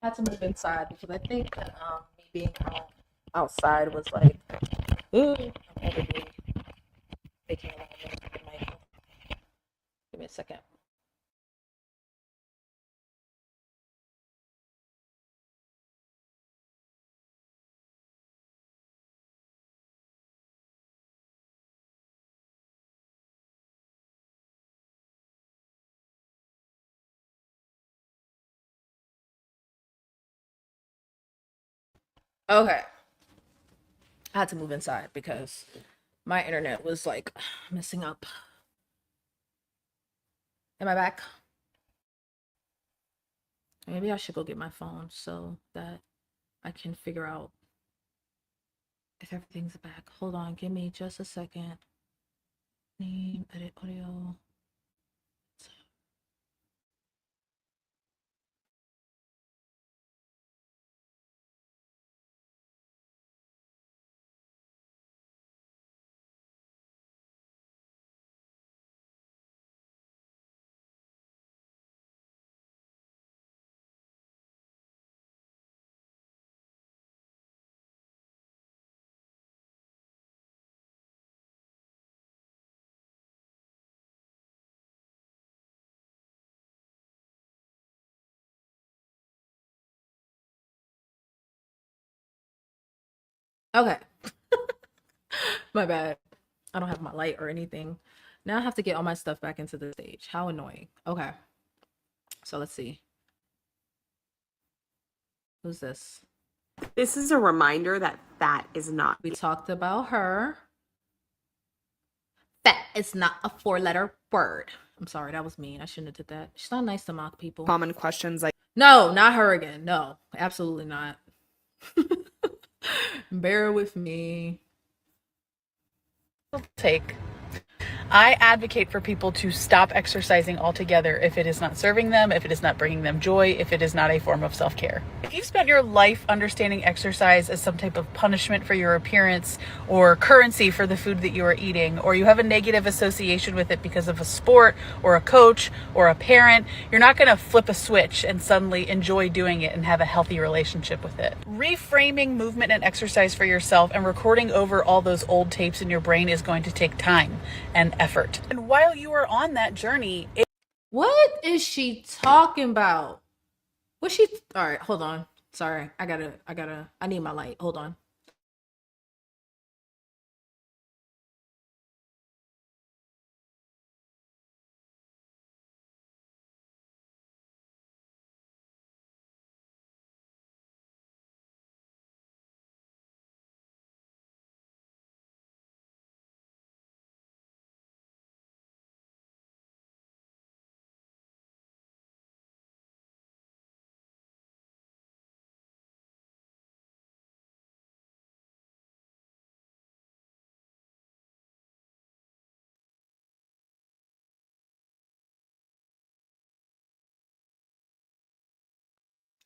I had to move inside because I think me being outside was like, ooh, I'm probably making a lot of noise with the mic. Give me a second. Okay. I had to move inside because my internet was like messing up. Am I back? Maybe I should go get my phone so that I can figure out if everything's back. Hold on, give me just a second. Name, edit audio. Okay. My bad. I don't have my light or anything. Now I have to get all my stuff back into the stage. How annoying. Okay. So let's see. Who's this? This is a reminder that fat is not. We talked about her. Fat is not a 4-letter word. I'm sorry, that was mean. I shouldn't have did that. She's not nice to mock people. Common questions like, no, not her again. No, absolutely not. Bear with me. Take. I advocate for people to stop exercising altogether if it is not serving them, if it is not bringing them joy, if it is not a form of self-care. If you've spent your life understanding exercise as some type of punishment for your appearance or currency for the food that you are eating, or you have a negative association with it because of a sport or a coach or a parent, you're not going to flip a switch and suddenly enjoy doing it and have a healthy relationship with it. Reframing movement and exercise for yourself and recording over all those old tapes in your brain is going to take time and effort. And while you are on that journey, what is she talking about? What's she? All right, hold on. Sorry, I need my light. Hold on.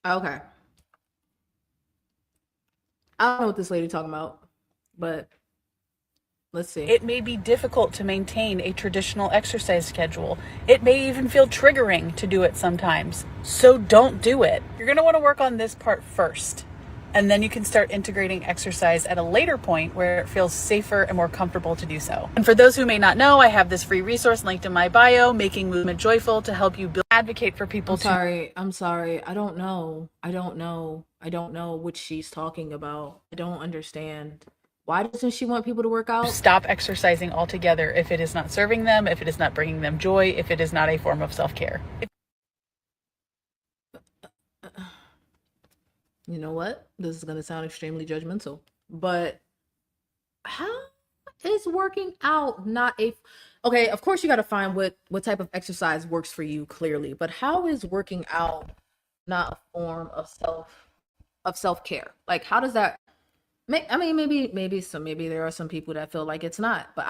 Okay. I don't know what this lady talking about, but let's see. It may be difficult to maintain a traditional exercise schedule. It may even feel triggering to do it sometimes. So don't do it. You're going to want to work on this part first. And then you can start integrating exercise at a later point where it feels safer and more comfortable to do so. And for those who may not know, I have this free resource linked in my bio, Making Movement Joyful, to help you advocate for people I'm sorry. I don't know what she's talking about. I don't understand. Why doesn't she want people to work out? Stop exercising altogether if it is not serving them, if it is not bringing them joy, if it is not a form of self-care. You know what? This is going to sound extremely judgmental, but how is working out not a... Okay, of course you got to find what type of exercise works for you clearly, but how is working out not a form of self-care? Like, how does that make... I mean, maybe there are some people that feel like it's not, but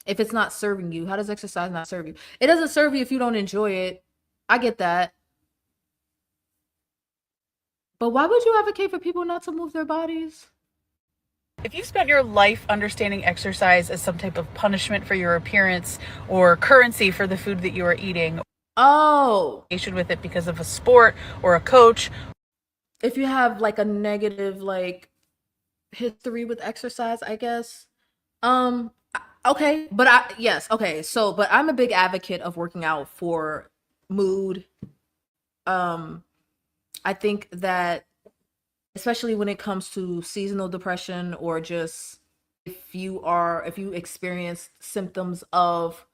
if it's not serving you, how does exercise not serve you? It doesn't serve you if you don't enjoy it. I get that. But why would you advocate for people not to move their bodies? If you've spent your life understanding exercise as some type of punishment for your appearance or currency for the food that you are eating, with it because of a sport or a coach, if you have like a negative history with exercise, I guess. Okay, but but I'm a big advocate of working out for mood. I think that especially when it comes to seasonal depression, or just if you experience symptoms of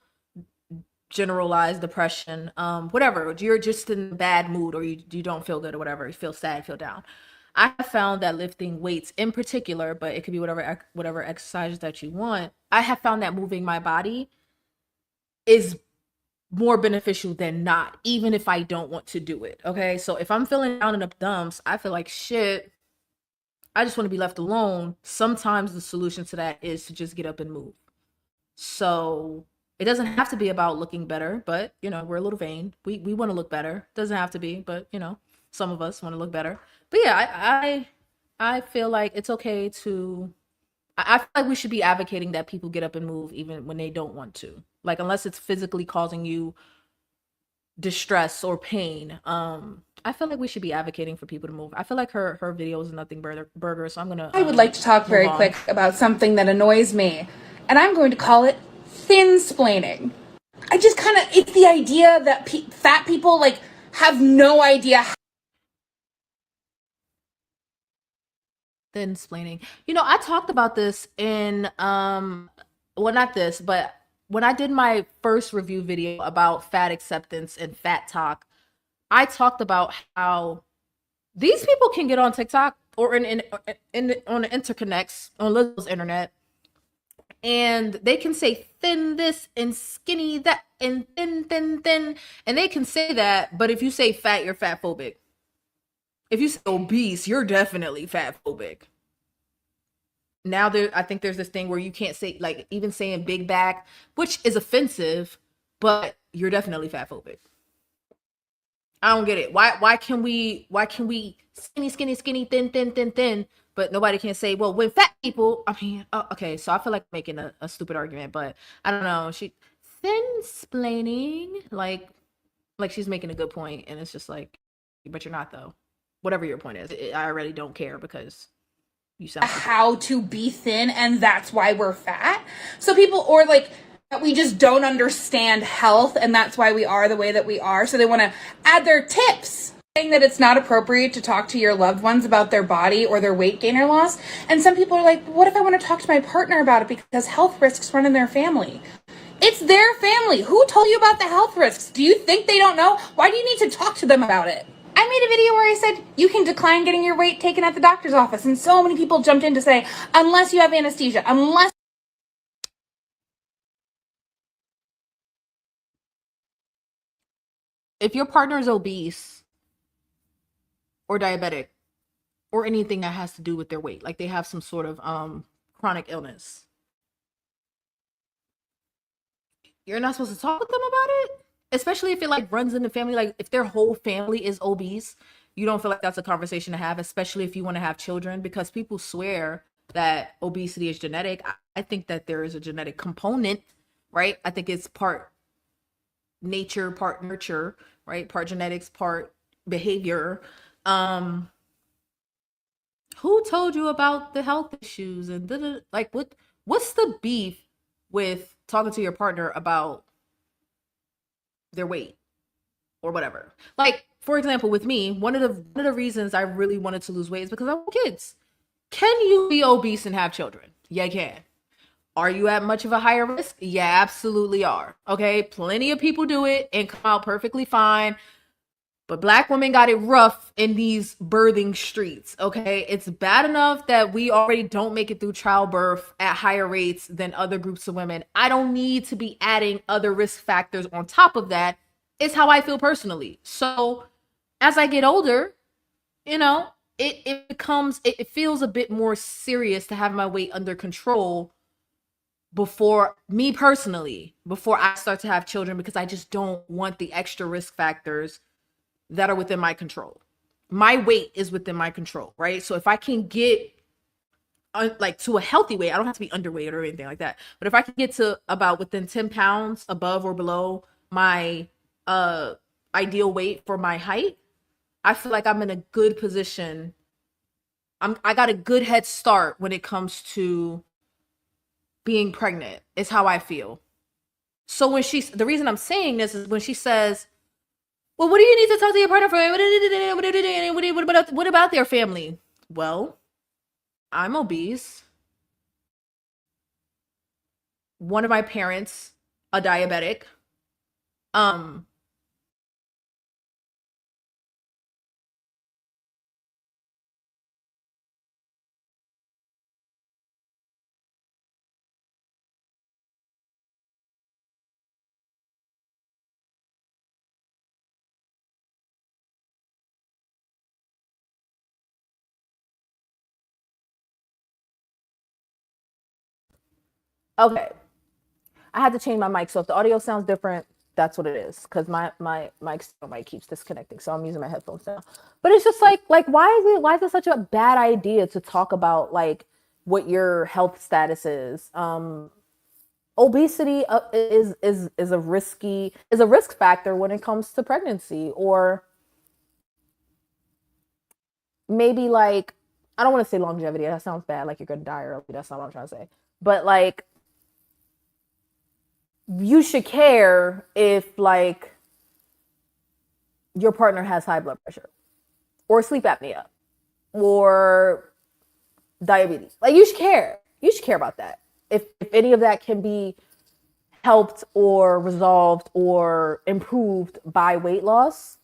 generalized depression, whatever, you're just in a bad mood, or you don't feel good, or whatever, you feel sad, feel down. I have found that lifting weights in particular, but it could be whatever exercise that you want, I have found that moving my body is more beneficial than not, even if I don't want to do it. Okay, so if I'm feeling down in the dumps, I feel like shit, I just want to be left alone. Sometimes the solution to that is to just get up and move. So it doesn't have to be about looking better, but we're a little vain. We want to look better. Doesn't have to be, but some of us want to look better. But yeah, I feel like it's okay to... I feel like we should be advocating that people get up and move even when they don't want to. Like, unless it's physically causing you distress or pain. I feel like we should be advocating for people to move. I feel like her video is nothing burger, so I'm gonna... I would like to talk very quick about something that annoys me, and I'm going to call it thin-splaining. It's the idea that fat people, have no idea Thin-splaining. I talked about this in well, not this, but when I did my first review video about fat acceptance and fat talk, I talked about how these people can get on TikTok or on the interconnects on Lizzo's internet, and they can say thin this and skinny that and thin, and they can say that, but if you say fat, you're fat phobic. If you say obese, you're definitely fat phobic. Now I think there's this thing where you can't say, like, even saying big back, which is offensive, but you're definitely fat phobic. I don't get it. Why can we skinny, thin, but nobody can say, well, when fat people, I mean, okay, so I feel like making a stupid argument, but I don't know. She thin-splaining, like she's making a good point, and it's just like, but you're not, though. Whatever your point is, I really don't care, because you sound how to be thin, and that's why we're fat. So people, or like, we just don't understand health, and that's why we are the way that we are. So they want to add their tips, saying that it's not appropriate to talk to your loved ones about their body or their weight gain or loss. And some people are like, what if I want to talk to my partner about it because health risks run in their family? It's their family. Who told you about the health risks? Do you think they don't know? Why do you need to talk to them about it? I made a video where I said you can decline getting your weight taken at the doctor's office, and so many people jumped in to say, unless you have anesthesia, unless... If your partner is obese or diabetic or anything that has to do with their weight, like they have some sort of chronic illness, you're not supposed to talk with them about it, especially if it like runs in the family. Like if their whole family is obese, you don't feel like that's a conversation to have, especially if you want to have children, because people swear that obesity is genetic. I think that there is a genetic component, right? I think it's part nature, part nurture, right? Part genetics, part behavior. Who told you about the health issues and like what's the beef with talking to your partner about their weight or whatever? Like, for example, with me, one of the reasons I really wanted to lose weight is because I want kids. Can you be obese and have children? Yeah, you can. Are you at much of a higher risk? Yeah, absolutely are. Okay, plenty of people do it and come out perfectly fine. But Black women got it rough in these birthing streets, okay? It's bad enough that we already don't make it through childbirth at higher rates than other groups of women. I don't need to be adding other risk factors on top of that. It's how I feel personally. So as I get older, it feels a bit more serious to have my weight under control before I start to have children, because I just don't want the extra risk factors that are within my control. My weight is within my control, right? So if I can get like to a healthy weight, I don't have to be underweight or anything like that, but if I can get to about within 10 pounds above or below my ideal weight for my height, I feel like I'm in a good position. I got a good head start when it comes to being pregnant, is how I feel. So the reason I'm saying this is when she says, well, what do you need to talk to your partner for? What about their family? Well, I'm obese. One of my parents, a diabetic. Okay. I had to change my mic, so if the audio sounds different, that's what it is, because my external mic keeps disconnecting, so I'm using my headphones now. But it's just like why is it such a bad idea to talk about like what your health status is? Obesity is a risk factor when it comes to pregnancy, or maybe like, I don't want to say longevity. That sounds bad, like you're gonna die early. That's not what I'm trying to say. But like, you should care if like your partner has high blood pressure or sleep apnea or diabetes. Like, you should care. You should care about that. If any of that can be helped or resolved or improved by weight loss,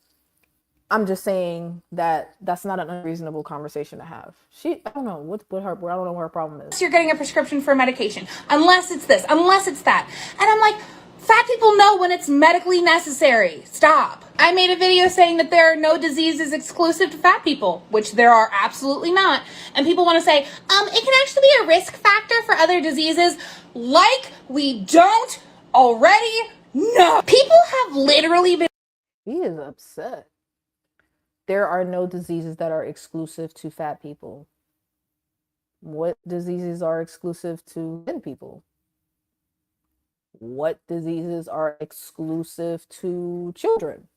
I'm just saying that that's not an unreasonable conversation to have. I don't know what her, I don't know what her problem is. You're getting a prescription for medication, unless it's this, unless it's that. And I'm like, fat people know when it's medically necessary. Stop. I made a video saying that there are no diseases exclusive to fat people, which there are absolutely not. And people want to say, it can actually be a risk factor for other diseases. Like we don't already know. People have literally been... He is upset. There are no diseases that are exclusive to fat people. What diseases are exclusive to thin people? What diseases are exclusive to children?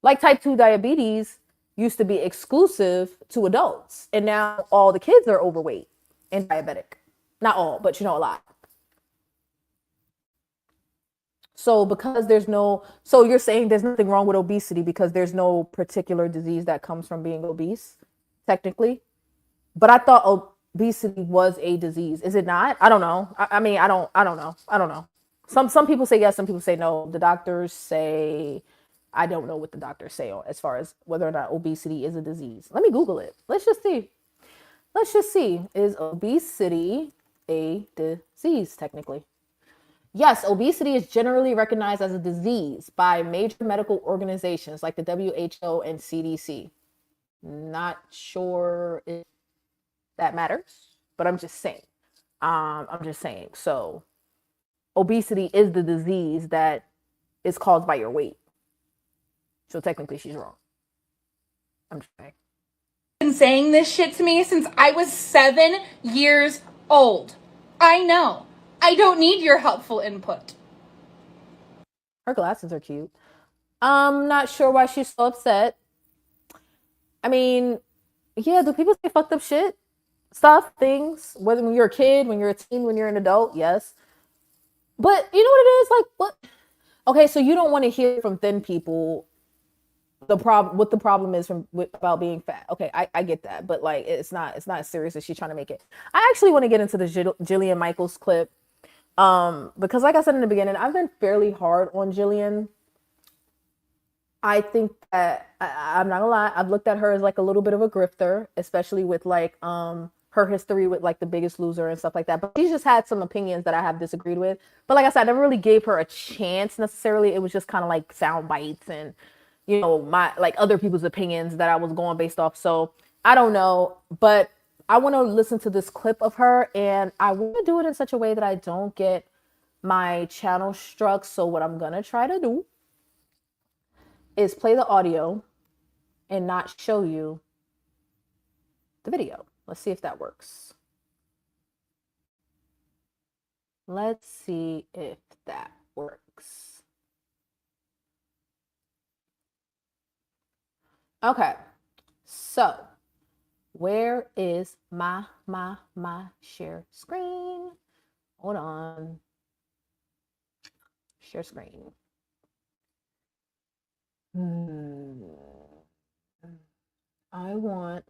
Like type 2 diabetes used to be exclusive to adults, and now all the kids are overweight and diabetic. Not all, but a lot. So because so you're saying there's nothing wrong with obesity because there's no particular disease that comes from being obese, technically. But I thought obesity was a disease. Is it not? I don't know. I mean, I don't know. Some people say yes, some people say no. The doctors say, I don't know what the doctors say as far as whether or not obesity is a disease. Let me Google it. Let's just see. Is obesity a disease, technically? Yes, obesity is generally recognized as a disease by major medical organizations like the WHO and CDC. Not sure if that matters, but I'm just saying. So obesity is the disease that is caused by your weight. So technically she's wrong. I'm just saying. Been saying this shit to me since I was 7 years old. I know. I don't need your helpful input. Her glasses are cute. I'm not sure why she's so upset. I mean, yeah, do people say fucked up shit? Things, whether when you're a kid, when you're a teen, when you're an adult, yes. But you know what it is? Like, what? Okay, so you don't want to hear from thin people what the problem is about being fat. Okay, I get that, but like it's not as serious as she's trying to make it. I actually want to get into the Jillian Michaels clip, because like I said in the beginning, I've been fairly hard on Jillian. I think that I'm not gonna lie, I've looked at her as like a little bit of a grifter, especially with like her history with like The Biggest Loser and stuff like that. But she's just had some opinions that I have disagreed with. But like I said, I never really gave her a chance necessarily. It was just kind of like sound bites and my like other people's opinions that I was going based off. So I don't know, but I want to listen to this clip of her, and I want to do it in such a way that I don't get my channel struck. So what I'm gonna try to do is play the audio and not show you the video. Let's see if that works. Let's see if that works. Okay, so where is my share screen? Hold on. Share screen. I want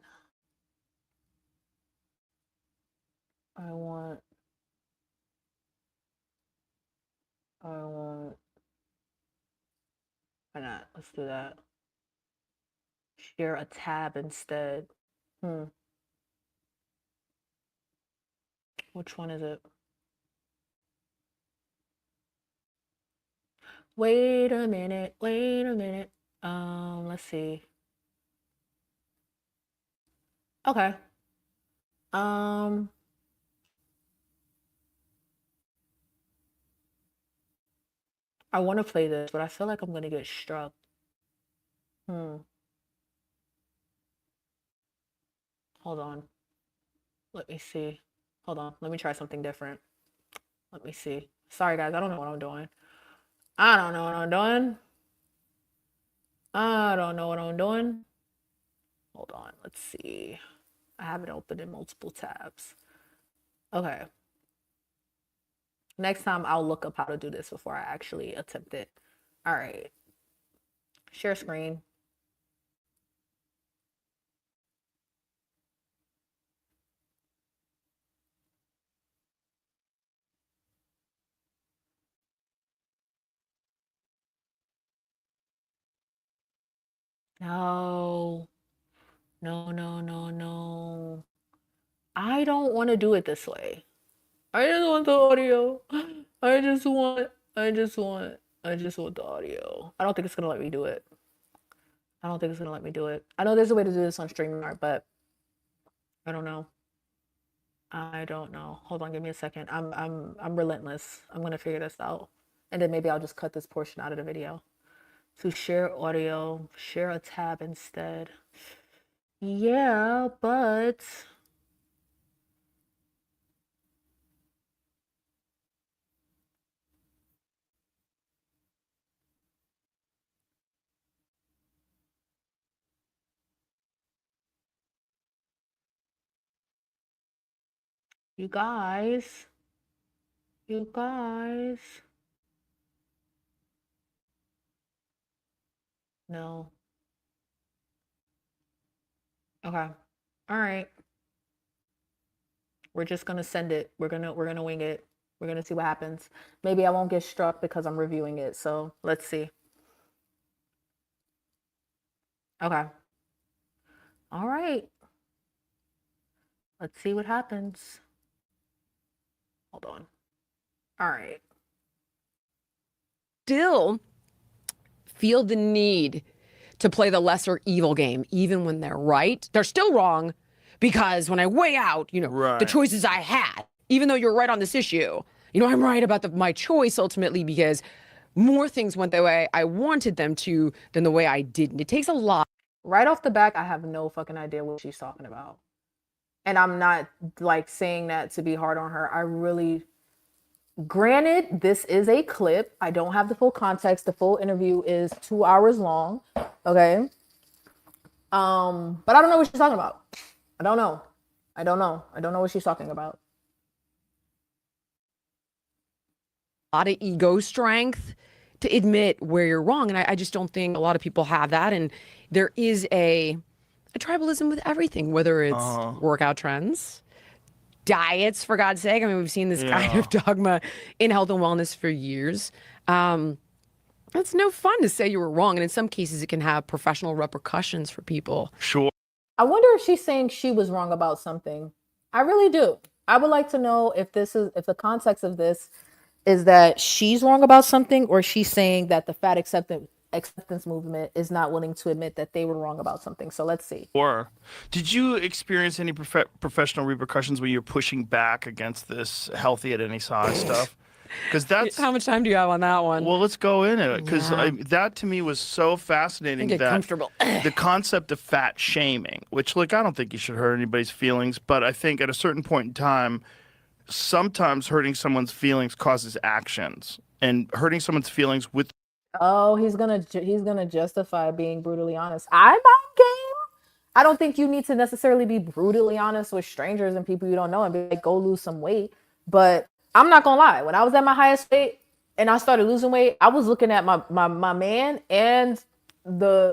why not? Let's do that. Share a tab instead. Which one is it? Wait a minute. Let's see. Okay. I want to play this, but I feel like I'm gonna get struck. Hold on. Let me see. Hold on. Let me try something different. Let me see. Sorry, guys. I don't know what I'm doing. Hold on. Let's see. I have it open in multiple tabs. Okay. Next time I'll look up how to do this before I actually attempt it. All right. Share screen. No. No, no, no, no. I don't want to do it this way. I just want the audio. I just want the audio. I don't think it's gonna let me do it. I don't think it's gonna let me do it. I know there's a way to do this on StreamYard, but I don't know. I don't know. Hold on, give me a second. I'm relentless. I'm gonna figure this out. And then maybe I'll just cut this portion out of the video. To share audio, share a tab instead. Yeah, but you guys, you guys. No. Okay. All right. We're just gonna send it. We're gonna wing it. We're gonna see what happens. Maybe I won't get struck because I'm reviewing it. So let's see. Okay. All right. Let's see what happens. Hold on. All right. Still feel the need to play the lesser evil game, even when they're right. They're still wrong because when I weigh out, the choices I had, even though you're right on this issue, I'm right about my choice ultimately because more things went the way I wanted them to than the way I didn't. It takes a lot. Right off the back, I have no fucking idea what she's talking about. And I'm not saying that to be hard on her. I really, granted, this is a clip. I don't have the full context. The full interview is 2 hours long. Okay. But I don't know what she's talking about. I don't know what she's talking about. A lot of ego strength to admit where you're wrong. And I just don't think a lot of people have that. And there is a tribalism with everything, whether it's workout trends, diets, for God's sake. I mean, we've seen this kind of dogma in health and wellness for years. It's no fun to say you were wrong. And in some cases, it can have professional repercussions for people. Sure. I wonder if she's saying she was wrong about something. I really do. I would like to know if the context of this is that she's wrong about something, or she's saying that the fat acceptance movement is not willing to admit that they were wrong about something. So let's see. Or did you experience any professional repercussions when you're pushing back against this healthy at any size stuff? Because that's how much time do you have on that one? Well, let's go in it because that to me was so fascinating. Get comfortable. The concept of fat shaming, which I don't think you should hurt anybody's feelings, but I think at a certain point in time, sometimes hurting someone's feelings causes actions, and hurting someone's feelings with. Oh, he's gonna justify being brutally honest. I'm on game. I don't think you need to necessarily be brutally honest with strangers and people you don't know and be like, go lose some weight. But I'm not gonna lie. When I was at my highest weight and I started losing weight, I was looking at my man and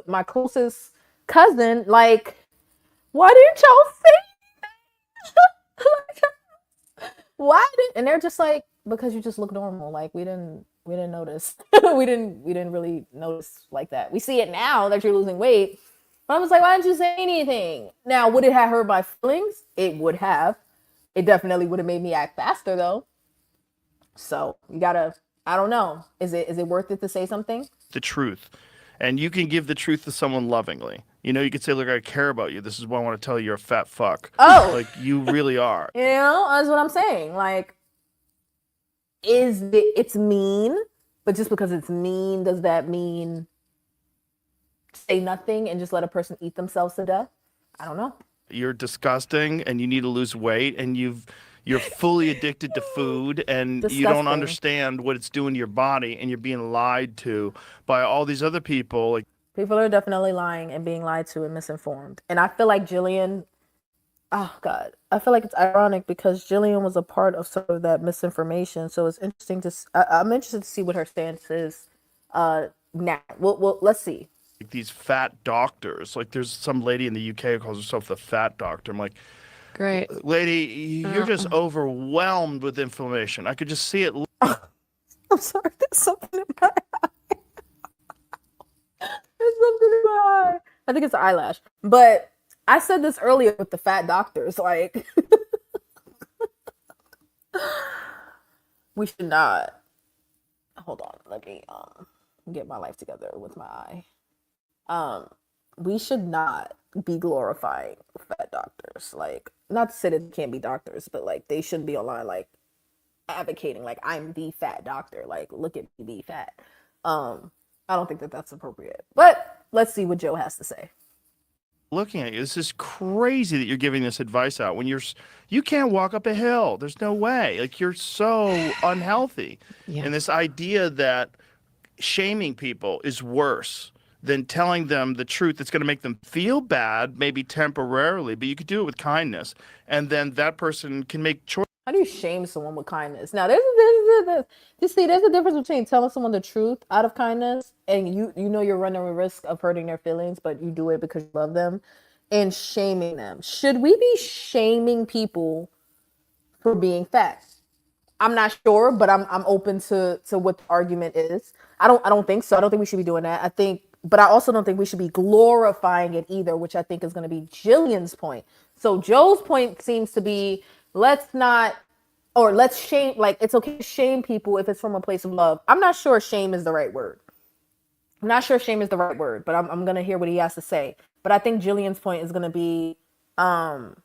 my closest cousin like, why didn't y'all say why did? And they're just like, because you just look normal. Like we didn't notice. we didn't really notice like that. We see it now that you're losing weight. But I was like, why didn't you say anything? Now, would it have hurt my feelings? It would have. It definitely would have made me act faster though. So you gotta, I don't know. Is it worth it to say something? The truth. And you can give the truth to someone lovingly. You could say, look, I care about you. This is why I want to tell you you're a fat fuck. Oh. You really are. That's what I'm saying. It's mean, but just because it's mean, does that mean say nothing and just let a person eat themselves to death? I don't know. You're disgusting and you need to lose weight and you're fully addicted to food and Disgusting. You don't understand what it's doing to your body and you're being lied to by all these other people. People are definitely lying and being lied to and misinformed. And I feel like Jillian, oh God, I feel like it's ironic because Jillian was a part of some of that misinformation. So it's interesting I'm interested to see what her stance is now. Well, let's see. These fat doctors, there's some lady in the UK who calls herself the fat doctor. I'm like, great lady, you're just overwhelmed with inflammation. I could just see it. I'm sorry, there's something in my eye. There's something in my eye. I think it's an eyelash. But I said this earlier with the fat doctors, like we should not. Hold on, let me get my life together with my eye. We should not be glorifying fat doctors. Like, not to say that they can't be doctors, but like they shouldn't be online like advocating like I'm the fat doctor. Like, look at me be fat. I don't think that that's appropriate. But let's see what Joe has to say. Looking at you, this is crazy that you're giving this advice out when you can't walk up a hill. There's no way. Like, you're so unhealthy. Yeah. And this idea that shaming people is worse than telling them the truth that's going to make them feel bad, maybe temporarily, but you could do it with kindness. And then that person can make choices. How do you shame someone with kindness? Now, there's a difference between telling someone the truth out of kindness and you know you're running a risk of hurting their feelings, but you do it because you love them, and shaming them. Should we be shaming people for being fat? I'm not sure, but I'm open to what the argument is. I don't think so. I don't think we should be doing that. But I also don't think we should be glorifying it either, which I think is going to be Jillian's point. So Joe's point seems to be let's shame, like it's okay to shame people if it's from a place of love. I'm not sure shame is the right word. But I'm going to hear what he has to say. But I think Jillian's point is going to be, the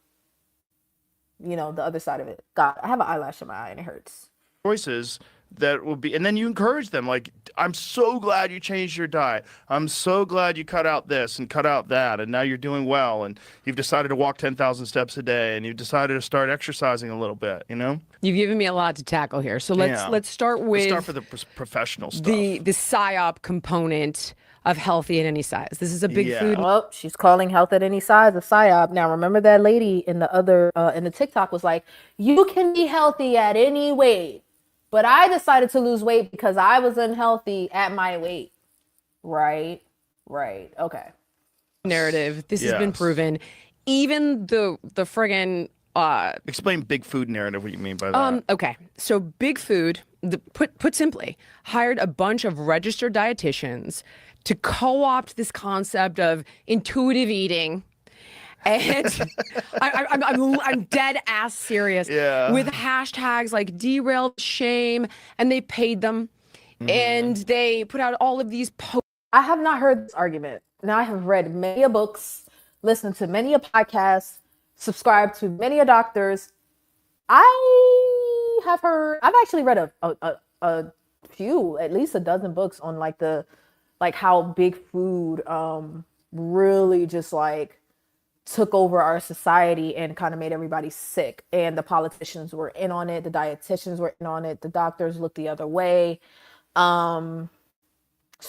other side of it. God, I have an eyelash in my eye and it hurts. Choices that will be, and then you encourage them, like, I'm so glad you changed your diet. I'm so glad you cut out this and cut out that, and now you're doing well, and you've decided to walk 10,000 steps a day, and you've decided to start exercising a little bit, you know? You've given me a lot to tackle here. So let's start with... Let's start for the professional stuff. The PSYOP component of healthy at any size. This is a big food. Well, she's calling health at any size a PSYOP. Now, remember that lady in the TikTok was like, you can be healthy at any weight. But I decided to lose weight because I was unhealthy at my weight. Right. Okay. Narrative. This has been proven. Even the friggin' explain big food narrative, what you mean by that. Okay. So big food, put simply, hired a bunch of registered dietitians to co-opt this concept of intuitive eating. And I'm dead ass serious with hashtags like derailed shame, and they paid them and they put out all of these posts. I have not heard this argument. Now, I have read many a books, listened to many a podcast, subscribed to many a doctors. I've actually read a few, at least a dozen books on how big food really just like took over our society and kind of made everybody sick. And the politicians were in on it. The dietitians were in on it. The doctors looked the other way. So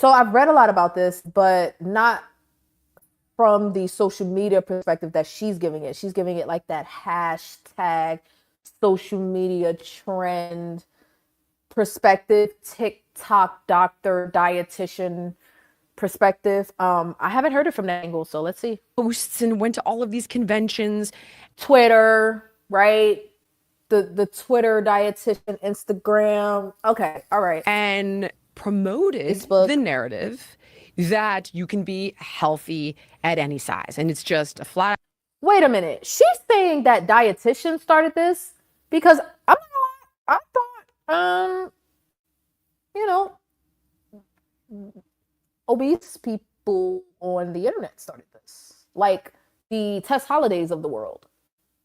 I've read a lot about this, but not from the social media perspective that she's giving it. She's giving it like that hashtag social media trend perspective, TikTok doctor, dietitian perspective. I haven't heard it from that angle, so let's see. Posts and went to all of these conventions. Twitter, right? The Twitter dietitian, Instagram. Okay, all right. And promoted Facebook. The narrative that you can be healthy at any size. And it's just a flat... Wait a minute. She's saying that dietitians started this? Because I thought, obese people on the internet started this, like the Tess Holidays of the world.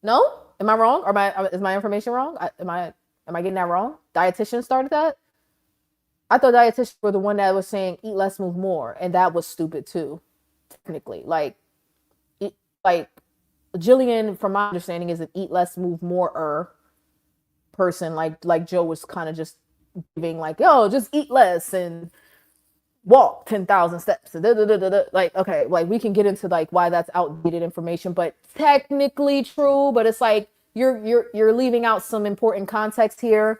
No, am I wrong? Or is my information wrong? Am I getting that wrong? Dietitians started that. I thought dietitians were the one that was saying eat less, move more, and that was stupid too. Technically, like Jillian, from my understanding, is an eat less, move more person. Like Joe was kind of just giving like, yo, just eat less and walk 10,000 steps. Like, okay, like we can get into like why that's outdated information, but technically true. But it's like you're leaving out some important context here.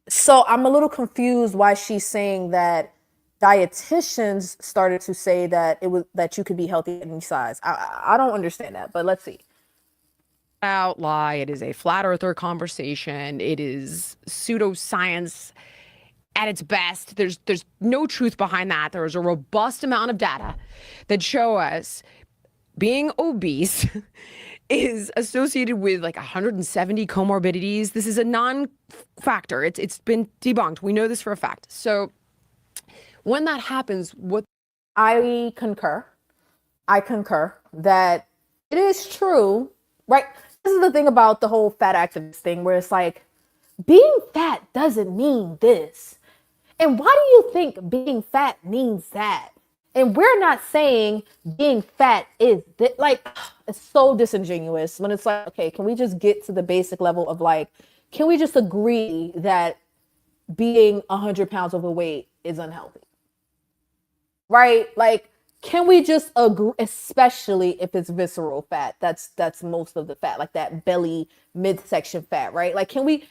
So I'm a little confused why she's saying that dietitians started to say that that you could be healthy at any size. I don't understand that, but let's see. Out lie. It is a flat earther conversation. It is pseudoscience. at its best. There's no truth behind that. There is a robust amount of data that show us being obese is associated with like 170 comorbidities. This is a non-factor. It's been debunked. We know this for a fact. So when that happens, what I concur that it is true, right? This is the thing about the whole fat activist thing where it's like, being fat doesn't mean this. And why do you think being fat means that? And we're not saying being fat is like, it's so disingenuous when it's like, okay, can we just get to the basic level of like, can we just agree that being 100 pounds overweight is unhealthy? Right? Like, can we just agree, especially if it's visceral fat? That's most of the fat, like that belly midsection fat, right? Like, can we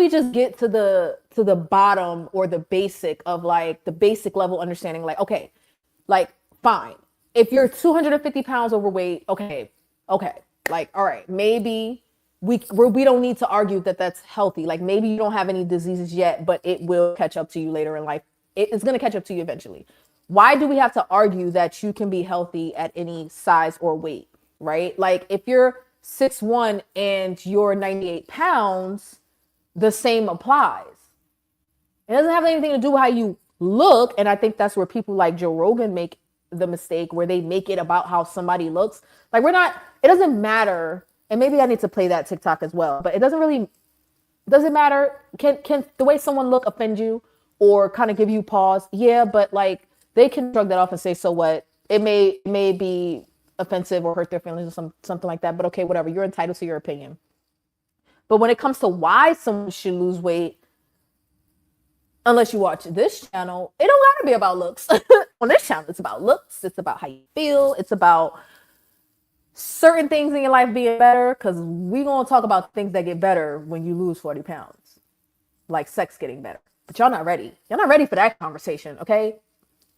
just get to the bottom or the basic of like the basic level understanding? Like, okay, like fine. If you're 250 pounds overweight, okay, like all right, maybe we don't need to argue that that's healthy. Like maybe you don't have any diseases yet, but it will catch up to you later in life. It's gonna catch up to you eventually. Why do we have to argue that you can be healthy at any size or weight, right? Like if you're 6'1" and you're 98 pounds, the same applies. It doesn't have anything to do with how you look. And I think that's where people like Joe Rogan make the mistake where they make it about how somebody looks. Like it doesn't matter. And maybe I need to play that TikTok as well, but doesn't matter. Can the way someone look offend you or kind of give you pause? Yeah, but like, they can shrug that off and say, so what? It may be offensive or hurt their feelings or something like that. But okay, whatever. You're entitled to your opinion. But when it comes to why someone should lose weight, unless you watch this channel, it don't gotta be about looks. On this channel, it's about looks. It's about how you feel. It's about certain things in your life being better. Because we're gonna talk about things that get better when you lose 40 pounds, like sex getting better. But y'all not ready. Y'all not ready for that conversation, okay?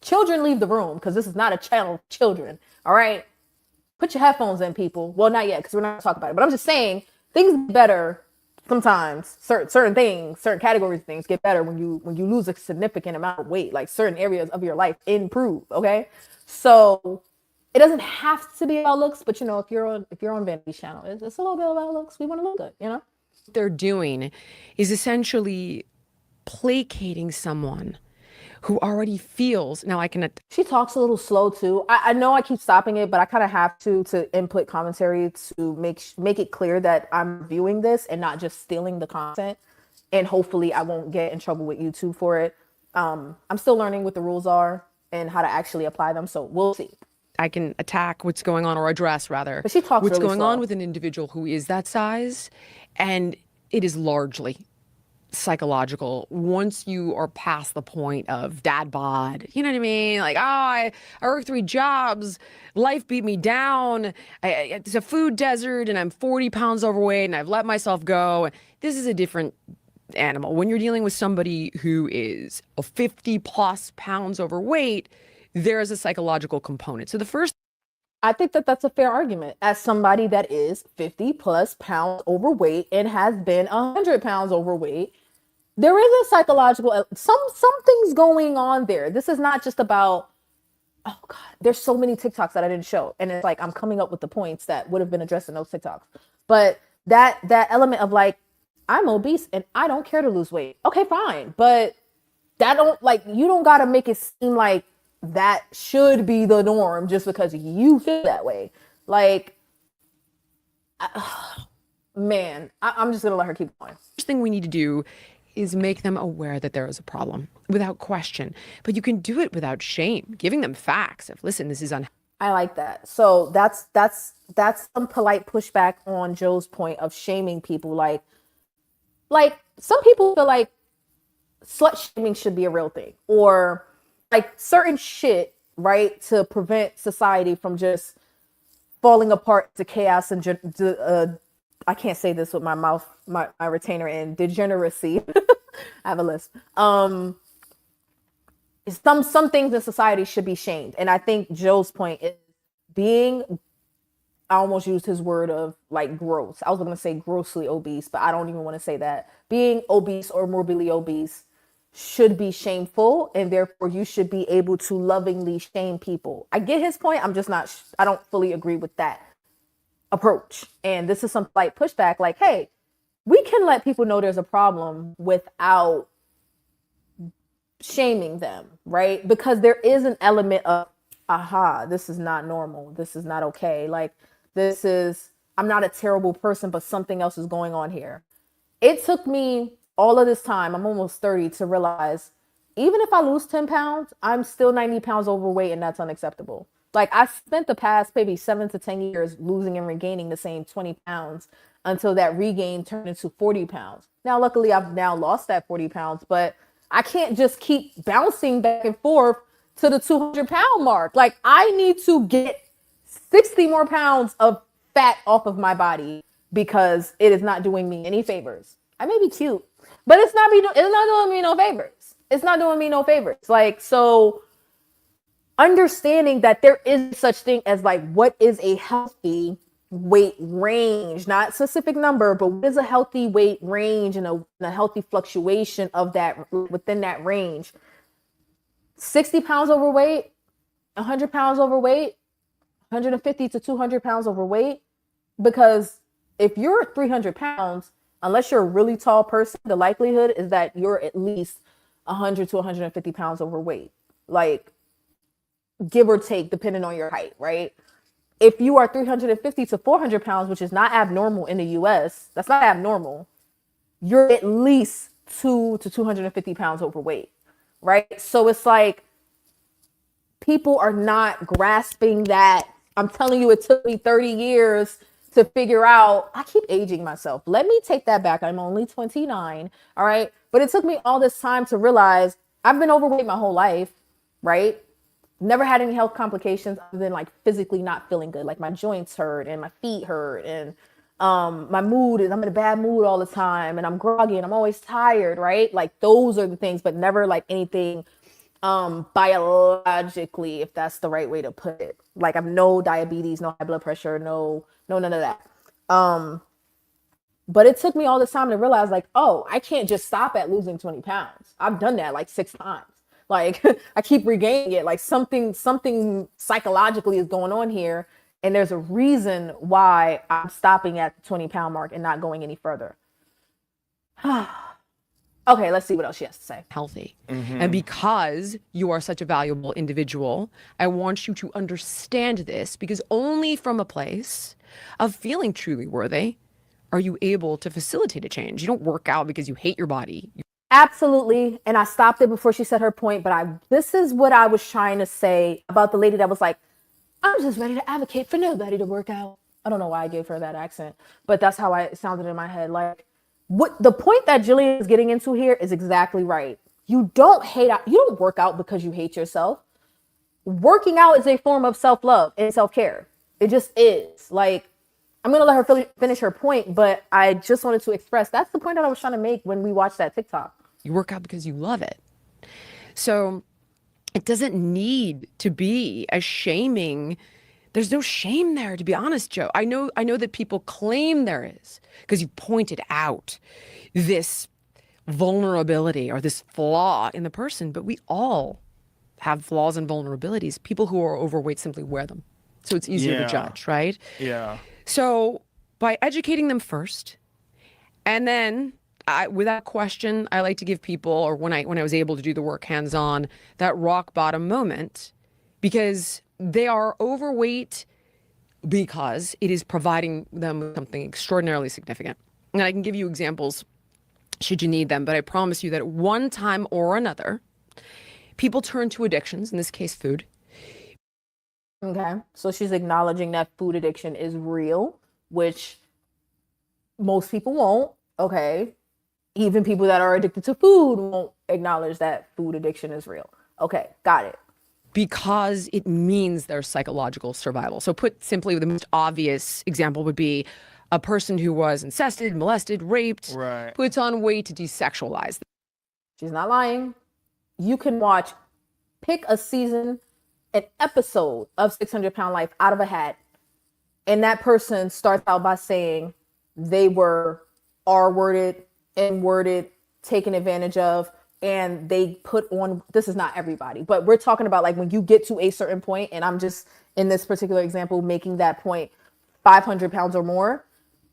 Children, leave the room because this is not a channel of children. All right. Put your headphones in, people. Well, not yet because we're not going to talk about it. But I'm just saying things get better sometimes. Certain things, certain categories of things get better when you lose a significant amount of weight. Like certain areas of your life improve. Okay. So it doesn't have to be about looks, but you know, if you're on Vanity's channel, it's a little bit about looks. We want to look good, you know? What they're doing is essentially placating someone who already feels. Now she talks a little slow too. I know I keep stopping it, but I kind of have to input commentary to make it clear that I'm viewing this and not just stealing the content. And hopefully I won't get in trouble with YouTube for it. I'm still learning what the rules are and how to actually apply them. So we'll see. I can attack what's going on or address rather. But she talks what's really going slow. On with an individual who is that size, and it is largely psychological. Once you are past the point of dad bod, you know what I mean? Like, I work 3 jobs, life beat me down, it's a food desert and I'm 40 pounds overweight and I've let myself go. This is a different animal. When you're dealing with somebody who is 50 plus pounds overweight, there is a psychological component. So I think that's a fair argument. As somebody that is 50 plus pounds overweight and has been 100 pounds overweight, there is a psychological, something's going on there. This is not just about, oh God, there's so many TikToks that I didn't show. And it's like, I'm coming up with the points that would have been addressed in those TikToks. But that element of like, I'm obese and I don't care to lose weight. Okay, fine. But you don't got to make it seem like that should be the norm just because you feel that way. Like, man, I'm just going to let her keep going. First thing we need to do is make them aware that there is a problem without question. But you can do it without shame, giving them facts of, listen, this is I like that. So that's some polite pushback on Joe's point of shaming people. Like some people feel like slut shaming should be a real thing, or like certain shit, right? To prevent society from just falling apart to chaos and I can't say this with my mouth, my retainer in, degeneracy. I have a list. Some things in society should be shamed. And I think Joe's point is I almost used his word of like gross. I was going to say grossly obese, but I don't even want to say that. Being obese or morbidly obese should be shameful, and therefore you should be able to lovingly shame people. I get his point. I'm just not, I don't fully agree with that approach. And this is some slight pushback, like, hey, we can let people know there's a problem without shaming them, right? Because there is an element of, aha, this is not normal. This is not okay. Like, this is, I'm not a terrible person, but something else is going on here. It took me all of this time, I'm almost 30, to realize even if I lose 10 pounds, I'm still 90 pounds overweight, and that's unacceptable. Like, I spent the past maybe 7 to 10 years losing and regaining the same 20 pounds until that regain turned into 40 pounds. Now, luckily, I've now lost that 40 pounds, but I can't just keep bouncing back and forth to the 200-pound mark. Like, I need to get 60 more pounds of fat off of my body because it is not doing me any favors. I may be cute, but it's not doing me no favors. It's not doing me no favors. Like, so understanding that there is such thing as, like, what is a healthy weight range, not specific number, but what is a healthy weight range and a healthy fluctuation of that within that range. 60 pounds overweight, 100 pounds overweight, 150 to 200 pounds overweight. Because if you're 300 pounds, unless you're a really tall person, the likelihood is that you're at least 100 to 150 pounds overweight. Like, give or take, depending on your height, right? If you are 350 to 400 pounds, which is not abnormal in the US, that's not abnormal, you're at least 2 to 250 pounds overweight, right? So it's like, people are not grasping that. I'm telling you, it took me 30 years to figure out, I keep aging myself. Let me take that back. I'm only 29, all right? But it took me all this time to realize I've been overweight my whole life, right? Never had any health complications other than, like, physically not feeling good. Like, my joints hurt and my feet hurt, and my mood is, I'm in a bad mood all the time, and I'm groggy and I'm always tired, right? Like, those are the things, but never like anything biologically, if that's the right way to put it. Like, I'm no diabetes, no high blood pressure, no none of that. But it took me all this time to realize, like, oh, I can't just stop at losing 20 pounds. I've done that like 6 times. Like, I keep regaining it. Like, something psychologically is going on here. And there's a reason why I'm stopping at the 20-pound mark and not going any further. Okay, let's see what else she has to say. Healthy. Mm-hmm. And because you are such a valuable individual, I want you to understand this, because only from a place of feeling truly worthy are you able to facilitate a change. You don't work out because you hate your body. Absolutely. And I stopped it before she said her point, but this is what I was trying to say about the lady that was like, I'm just ready to advocate for nobody to work out. I don't know why I gave her that accent, but that's how it sounded in my head. Like, what the point that Jillian is getting into here is exactly right. You don't work out because you hate yourself. Working out is a form of self-love and self-care. It just is. Like, I'm going to let her finish her point, but I just wanted to express, that's the point that I was trying to make when we watched that TikTok. You work out because you love it. So it doesn't need to be a shaming. There's no shame there, to be honest, Joe. I know that people claim there is, because you pointed out this vulnerability or this flaw in the person, but we all have flaws and vulnerabilities. People who are overweight simply wear them. So it's easier to judge, right? Yeah. So by educating them first, and then without question, I like to give people, or when I was able to do the work hands-on, that rock bottom moment, because they are overweight because it is providing them with something extraordinarily significant. And I can give you examples should you need them, but I promise you that at one time or another, people turn to addictions, in this case, food. Okay, so she's acknowledging that food addiction is real, which most people won't. Okay, even people that are addicted to food won't acknowledge that food addiction is real. Okay, got it. Because it means their psychological survival. So put simply, the most obvious example would be a person who was incested, molested, raped, puts on weight to desexualize them. She's not lying. You can pick a season, an episode of 600 Pound Life out of a hat, and that person starts out by saying they were R-worded, N-worded, taken advantage of, and they put on, this is not everybody, but we're talking about like when you get to a certain point, and I'm just in this particular example making that point 500 pounds or more,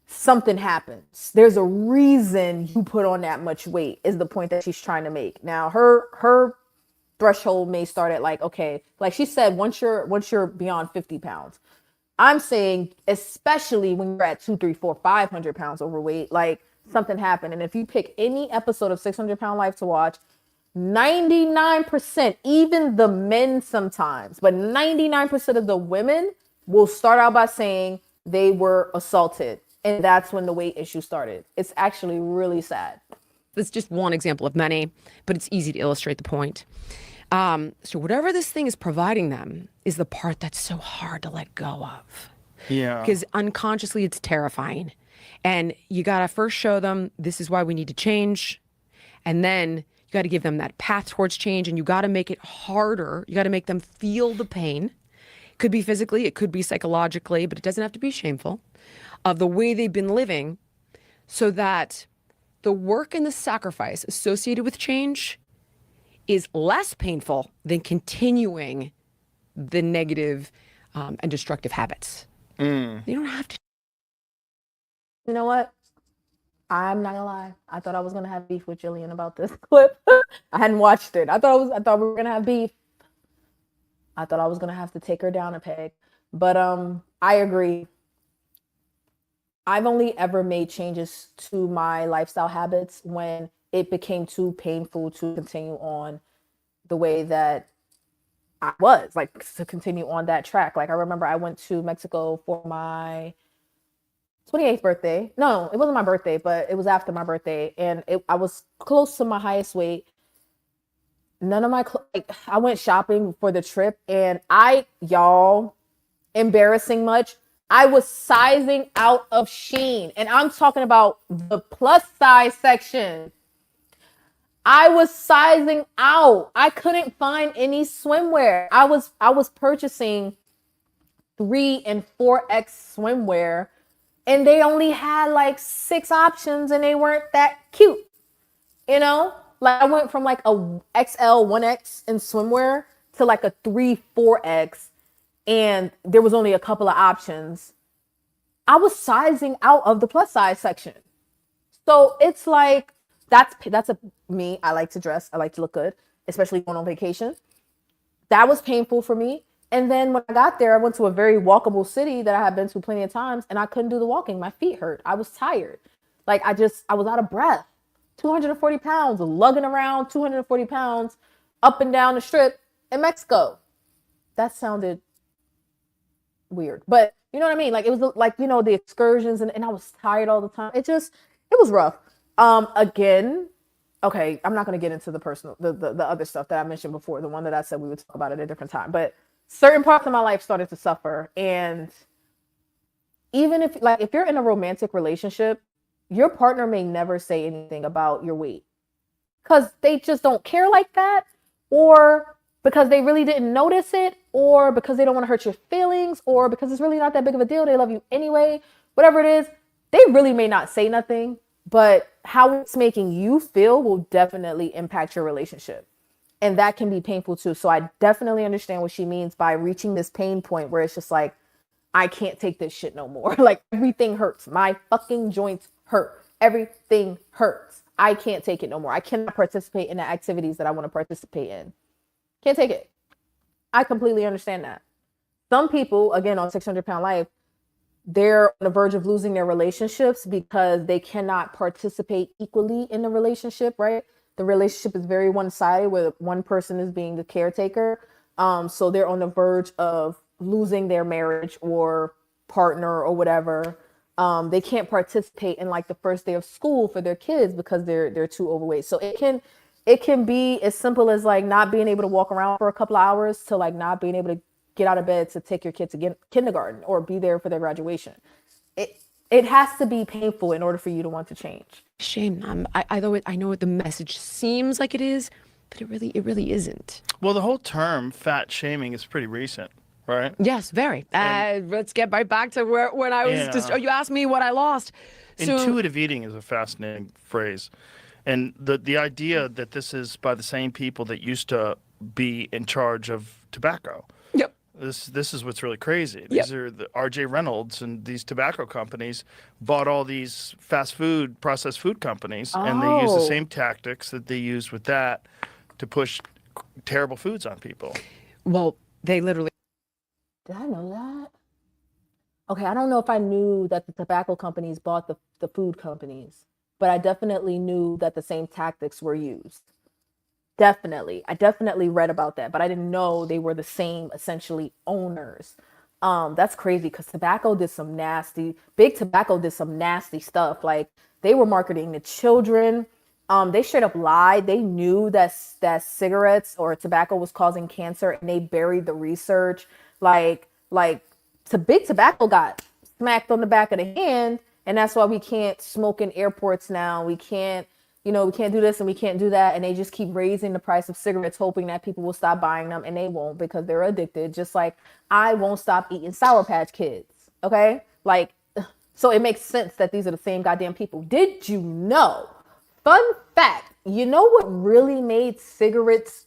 something happens. There's a reason you put on that much weight, is the point that she's trying to make. Now her threshold may start at like, okay, like she said, once you're beyond 50 pounds. I'm saying, especially when you're at 2, 3, 4, 500 pounds overweight, like something happened. And if you pick any episode of 600 Pound Life to watch, 99%, even the men sometimes, but 99% of the women will start out by saying they were assaulted. And that's when the weight issue started. It's actually really sad. That's just one example of many, but it's easy to illustrate the point. So whatever this thing is providing them is the part that's so hard to let go of. Yeah. Because unconsciously it's terrifying. And you got to first show them this is why we need to change. And then you got to give them that path towards change, and you got to make it harder. You got to make them feel the pain. It could be physically, it could be psychologically, but it doesn't have to be shameful, of the way they've been living, so that the work and the sacrifice associated with change is less painful than continuing the negative and destructive habits. You don't have to. You know what? I'm not gonna lie. I thought I was gonna have beef with Jillian about this clip. I hadn't watched it. I thought we were gonna have beef. I thought I was gonna have to take her down a peg. But I agree. I've only ever made changes to my lifestyle habits when it became too painful to continue on the way that I was, like to continue on that track. Like I remember I went to Mexico for my 28th birthday. No, it wasn't my birthday, but it was after my birthday. And I was close to my highest weight. None of my, I went shopping for the trip, and y'all, embarrassing much, I was sizing out of Shein. And I'm talking about the plus size section. I was sizing out. I couldn't find any swimwear. I was purchasing 3 and 4X swimwear, and they only had like 6 options, and they weren't that cute. You know? Like I went from like a XL 1X in swimwear to like a 3, 4X, and there was only a couple of options. I was sizing out of the plus size section. So it's like, that's me. I like to dress. I like to look good, especially going on vacation. That was painful for me. And then when I got there, I went to a very walkable city that I had been to plenty of times, and I couldn't do the walking. My feet hurt. I was tired. Like I was out of breath. 240 pounds, lugging around 240 pounds up and down the strip in Mexico. That sounded weird, but you know what I mean? Like it was like, you know, the excursions, and I was tired all the time. It was rough. Again, okay, I'm not going to get into the personal, the other stuff that I mentioned before, the one that I said we would talk about at a different time, but certain parts of my life started to suffer. And even if you're in a romantic relationship, your partner may never say anything about your weight because they just don't care like that, or because they really didn't notice it, or because they don't want to hurt your feelings, or because it's really not that big of a deal. They love you anyway, whatever it is. They really may not say nothing, but how it's making you feel will definitely impact your relationship. And that can be painful too. So I definitely understand what she means by reaching this pain point where it's just like, I can't take this shit no more. Like everything hurts. My fucking joints hurt. Everything hurts. I can't take it no more. I cannot participate in the activities that I want to participate in. Can't take it. I completely understand that. Some people, again, on 600 Pound Life, they're on the verge of losing their relationships because they cannot participate equally in the relationship, right? The relationship is very one-sided where one person is being the caretaker. So they're on the verge of losing their marriage or partner or whatever. They can't participate in like the first day of school for their kids because they're too overweight. So it can be as simple as like not being able to walk around for a couple of hours to like not being able to get out of bed to take your kid to kindergarten or be there for their graduation. It has to be painful in order for you to want to change. Shame. I know what the message seems like it is, but it really isn't. Well, the whole term fat shaming is pretty recent, right? Yes, very. Let's get right back to when I was you asked me what I lost. Intuitive eating is a fascinating phrase. And the idea that this is by the same people that used to be in charge of tobacco. Yep. This is what's really crazy. Yep. These are the R.J. Reynolds and these tobacco companies bought all these fast food, processed food companies, and they use the same tactics that they use with that to push terrible foods on people. Well, they literally. Did I know that? Okay, I don't know if I knew that the tobacco companies bought the food companies, but I definitely knew that the same tactics were used. Definitely. I definitely read about that, but I didn't know they were the same essentially owners. That's crazy because Big Tobacco did some nasty stuff. Like they were marketing to children. They straight up lied. They knew that cigarettes or tobacco was causing cancer and they buried the research. Like Big Tobacco got smacked on the back of the hand, and that's why we can't smoke in airports now. We can't do this and we can't do that. And they just keep raising the price of cigarettes, hoping that people will stop buying them, and they won't because they're addicted. Just like I won't stop eating Sour Patch Kids. Okay? Like, so it makes sense that these are the same goddamn people. Did you know? Fun fact, you know what really made cigarettes?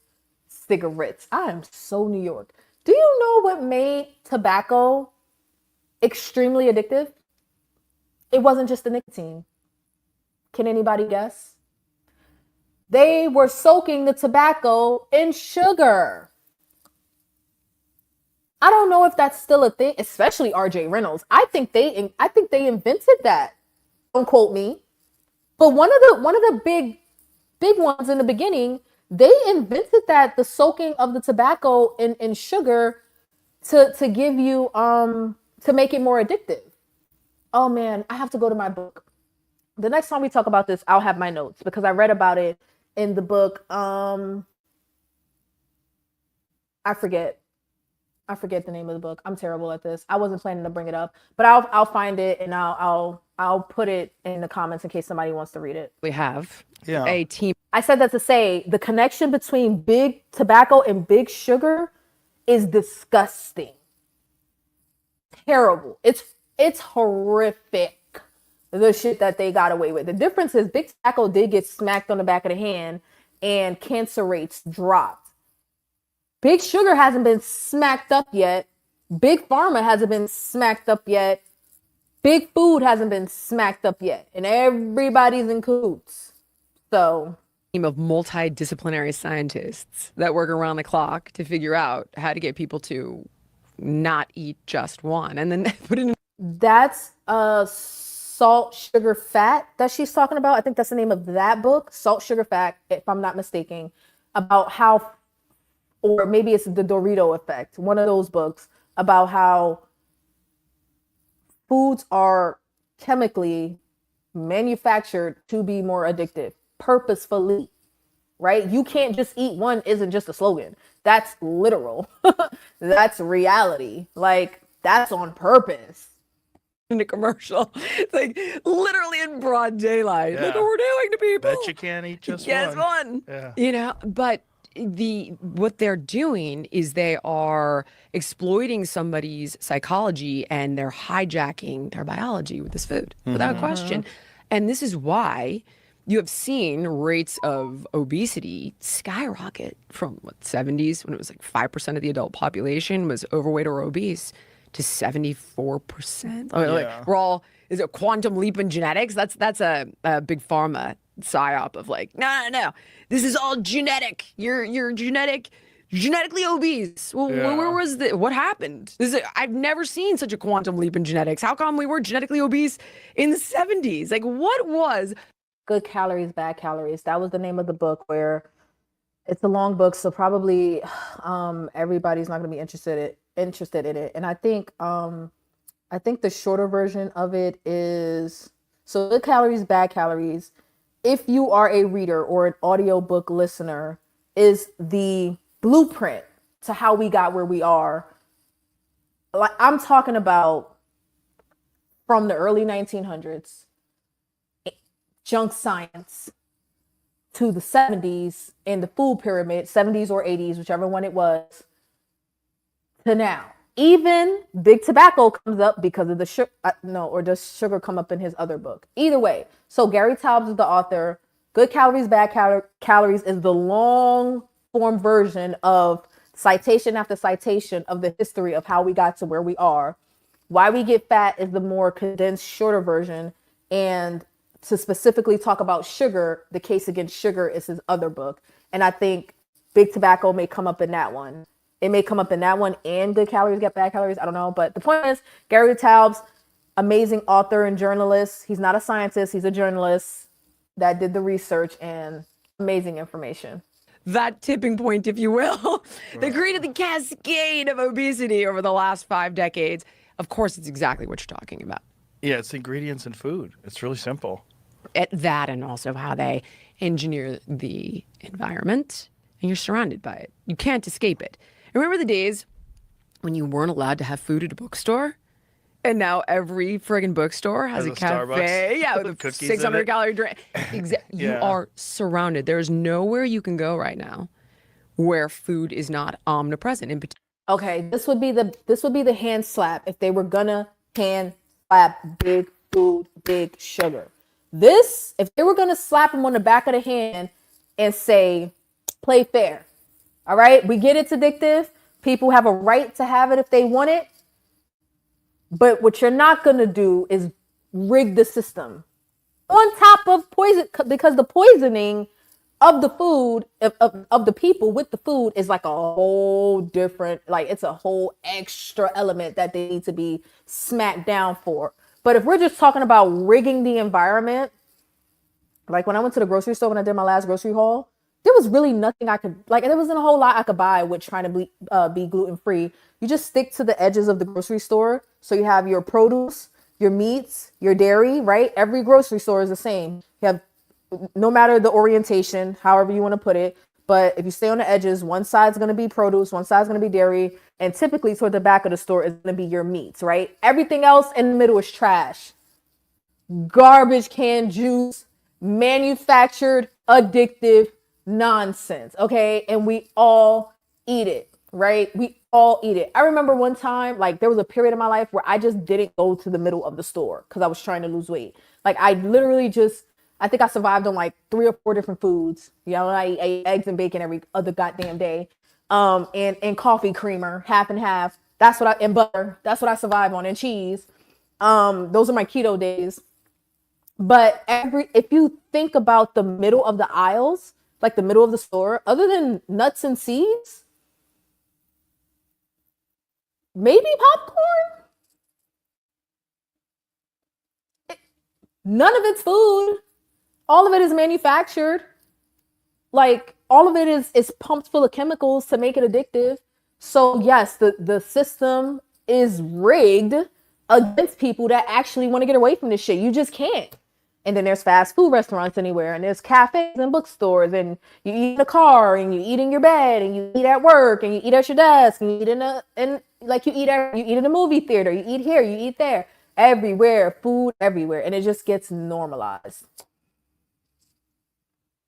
I am so New York. Do you know what made tobacco extremely addictive? It wasn't just the nicotine. Can anybody guess? They were soaking the tobacco in sugar. I don't know if that's still a thing, especially R.J. Reynolds. I think they invented that. Don't quote me. But one of the big ones in the beginning, they invented that, the soaking of the tobacco in sugar to give you to make it more addictive. Oh man, I have to go to my book. The next time we talk about this, I'll have my notes because I read about it in the book. I forget the name of the book. I'm terrible at this. I wasn't planning to bring it up, but I'll find it and I'll put it in the comments in case somebody wants to read it. We have a team. I said that to say the connection between big tobacco and big sugar is disgusting. Terrible. It's horrific. The shit that they got away with. The difference is big tobacco did get smacked on the back of the hand and cancer rates dropped. Big sugar hasn't been smacked up yet. Big pharma hasn't been smacked up yet. Big food hasn't been smacked up yet. And everybody's in cahoots. So, team of multidisciplinary scientists that work around the clock to figure out how to get people to not eat just one. And then put it in. That's Salt, Sugar, Fat that she's talking about. I think that's the name of that book, Salt, Sugar, Fat, if I'm not mistaken, about how, or maybe it's the Dorito effect, one of those books about how foods are chemically manufactured to be more addictive, purposefully, right? You can't just eat one isn't just a slogan. That's literal. That's reality. Like, that's on purpose. In a commercial, it's like literally in broad daylight. Look what we're doing to people. Bet you can't eat just one. Yeah. You know, but what they're doing is they are exploiting somebody's psychology and they're hijacking their biology with this food without question. And this is why you have seen rates of obesity skyrocket from 70s when it was like 5% of the adult population was overweight or obese to 74%. I mean, like, we're all, is it quantum leap in genetics? That's a big pharma psyop of like, no. This is all genetic. You're genetically obese. Well, where was what happened? I've never seen such a quantum leap in genetics. How come we weren't genetically obese in the 70s? Like, what was? Good Calories, Bad Calories. That was the name of the book, where it's a long book, so probably everybody's not going to be interested in it. And I think the shorter version of it is, so Good Calories, Bad Calories, if you are a reader or an audiobook listener, is the blueprint to how we got where we are. Like, I'm talking about from the early 1900s, junk science, to the 70s and the food pyramid, 70s or 80s, whichever one it was, to now. Even Big Tobacco comes up because of the sugar. Or does sugar come up in his other book? Either way. So Gary Taubes is the author. Good calories, bad calories is the long form version of citation after citation of the history of how we got to where we are. Why we get fat is the more condensed, shorter version. And to specifically talk about sugar, the case against sugar is his other book. And I think Big Tobacco may come up in that one. It may come up in that one and Good Calories, Get Bad Calories. I don't know. But the point is, Gary Taubes, amazing author and journalist. He's not a scientist. He's a journalist that did the research and amazing information. That tipping point, if you will, that created the cascade of obesity over the last 5 decades. Of course, it's exactly what you're talking about. Yeah, it's ingredients in food. It's really simple. At that, and also how they engineer the environment, and you're surrounded by it. You can't escape it. Remember the days when you weren't allowed to have food at a bookstore? And now every friggin' bookstore has a cafe. Starbucks. Yeah, with a 600-calorie drink. You are surrounded. There's nowhere you can go right now where food is not omnipresent. Okay, this would be the hand slap if they were gonna hand slap big food, big sugar. This, if they were gonna slap them on the back of the hand and say, play fair. All right, we get it's addictive. People have a right to have it if they want it. But what you're not going to do is rig the system on top of poison, because the poisoning of the food, of the people with the food is like a whole different, like it's a whole extra element that they need to be smacked down for. But if we're just talking about rigging the environment, like when I went to the grocery store when I did my last grocery haul, there was really nothing I could, like, there wasn't a whole lot I could buy with trying to be gluten-free. You just stick to the edges of the grocery store. So you have your produce, your meats, your dairy, right? Every grocery store is the same. You have, no matter the orientation, however you want to put it. But if you stay on the edges, one side's going to be produce, one side's going to be dairy. And typically toward the back of the store is going to be your meats, right? Everything else in the middle is trash. Garbage can juice, manufactured, addictive nonsense. Okay. And we all eat it, right? We all eat it. I remember one time, like there was a period in my life where I just didn't go to the middle of the store because I was trying to lose weight. Like I literally just, I think I survived on like 3 or 4 different foods. You know, I ate eggs and bacon every other goddamn day. And coffee creamer, half and half. That's what and butter. That's what I survived on, and cheese. Those are my keto days. But if you think about the middle of the aisles, like the middle of the store, other than nuts and seeds, maybe popcorn. None of it's food. All of it is manufactured. Like all of it is pumped full of chemicals to make it addictive. So yes, the system is rigged against people that actually want to get away from this shit. You just can't. And then there's fast food restaurants anywhere, and there's cafes and bookstores, and you eat in a car, and you eat in your bed, and you eat at work, and you eat at your desk, and you eat you eat in a movie theater, you eat here, you eat there, everywhere, food everywhere, and it just gets normalized.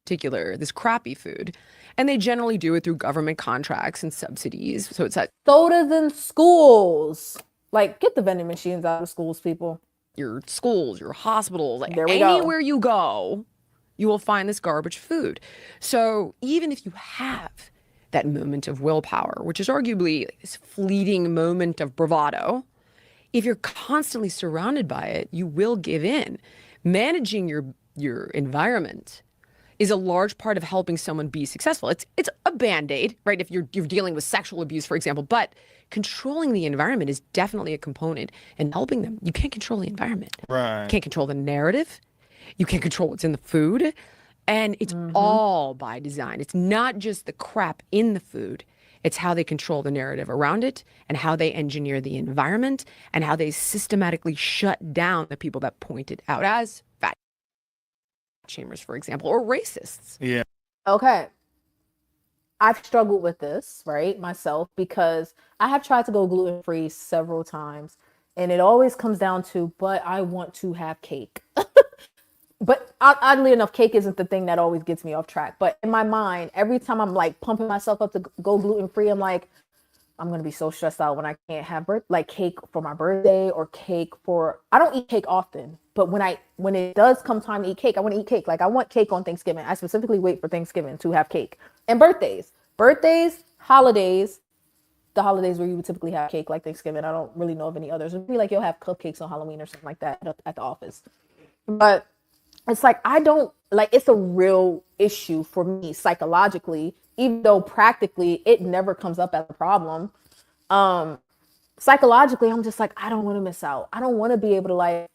Particular, this crappy food, and they generally do it through government contracts and subsidies. So it's at sodas in schools. Like, get the vending machines out of schools, people. Your schools, your hospitals, like anywhere you go, you will find this garbage food. So even if you have that moment of willpower, which is arguably this fleeting moment of bravado, if you're constantly surrounded by it, you will give in. Managing your environment is a large part of helping someone be successful. It's a Band-Aid, right? If you're dealing with sexual abuse, for example, but controlling the environment is definitely a component in helping them. You can't control the environment. Right. You can't control the narrative. You can't control what's in the food. And it's all by design. It's not just the crap in the food. It's how they control the narrative around it, and how they engineer the environment, and how they systematically shut down the people that point it out as fat shamers, for example, or racists. Yeah. Okay. I've struggled with this, right, myself, because I have tried to go gluten-free several times, and it always comes down to, but I want to have cake. But oddly enough, cake isn't the thing that always gets me off track. But in my mind, every time I'm like pumping myself up to go gluten-free, I'm like, I'm gonna be so stressed out when I can't have cake for my birthday or cake for. I don't eat cake often, but when it does come time to eat cake, I want to eat cake. Like I want cake on Thanksgiving. I specifically wait for Thanksgiving to have cake and birthdays, holidays. The holidays where you would typically have cake, like Thanksgiving. I don't really know of any others. Maybe like you'll have cupcakes on Halloween or something like that at the office. But it's like I don't like. It's a real issue for me psychologically, even though practically it never comes up as a problem. Psychologically, I'm just like, I don't want to miss out. I don't want to be able to like,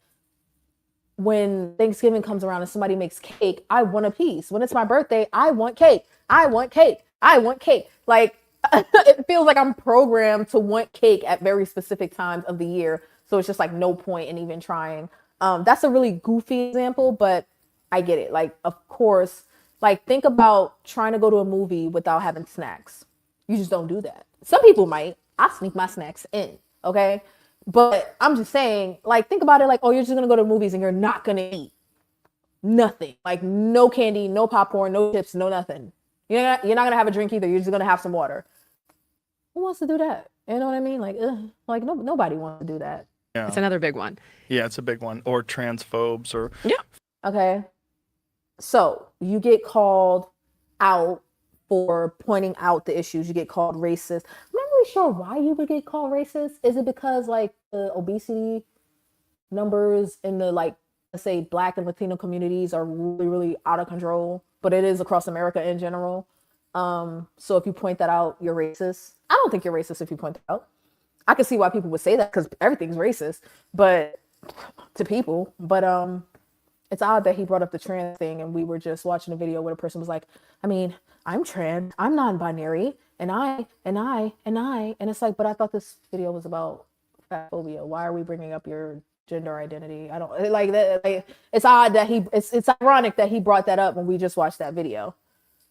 when Thanksgiving comes around and somebody makes cake, I want a piece. When it's my birthday, I want cake. I want cake. I want cake. Like, it feels like I'm programmed to want cake at very specific times of the year. So it's just like no point in even trying. That's a really goofy example, but I get it. Like, of course, like think about trying to go to a movie without having snacks. You just don't do that. Some people might. I sneak my snacks in, okay? But I'm just saying, like, think about it like, oh, you're just gonna go to the movies and you're not gonna eat nothing. Like, no candy, no popcorn, no chips, no nothing. You're not gonna have a drink either. You're just gonna have some water. Who wants to do that? You know what I mean? Like, nobody wants to do that. Yeah. It's another big one. Yeah, it's a big one. Or transphobes or... Yeah. Okay. So you get called out for pointing out the issues. You get called racist. I'm not really sure why you would get called racist. Is it because like the obesity numbers in the like, let's say Black and Latino communities are really, really out of control, but it is across America in general. So if you point that out, you're racist. I don't think you're racist if you point that out. I can see why people would say that because everything's racist, but to people, but it's odd that he brought up the trans thing and we were just watching a video where the person was like, I mean, I'm trans, I'm non-binary, and it's like, but I thought this video was about fatphobia. Why are we bringing up your gender identity? I don't like that. Like, it's odd that it's ironic that he brought that up when we just watched that video.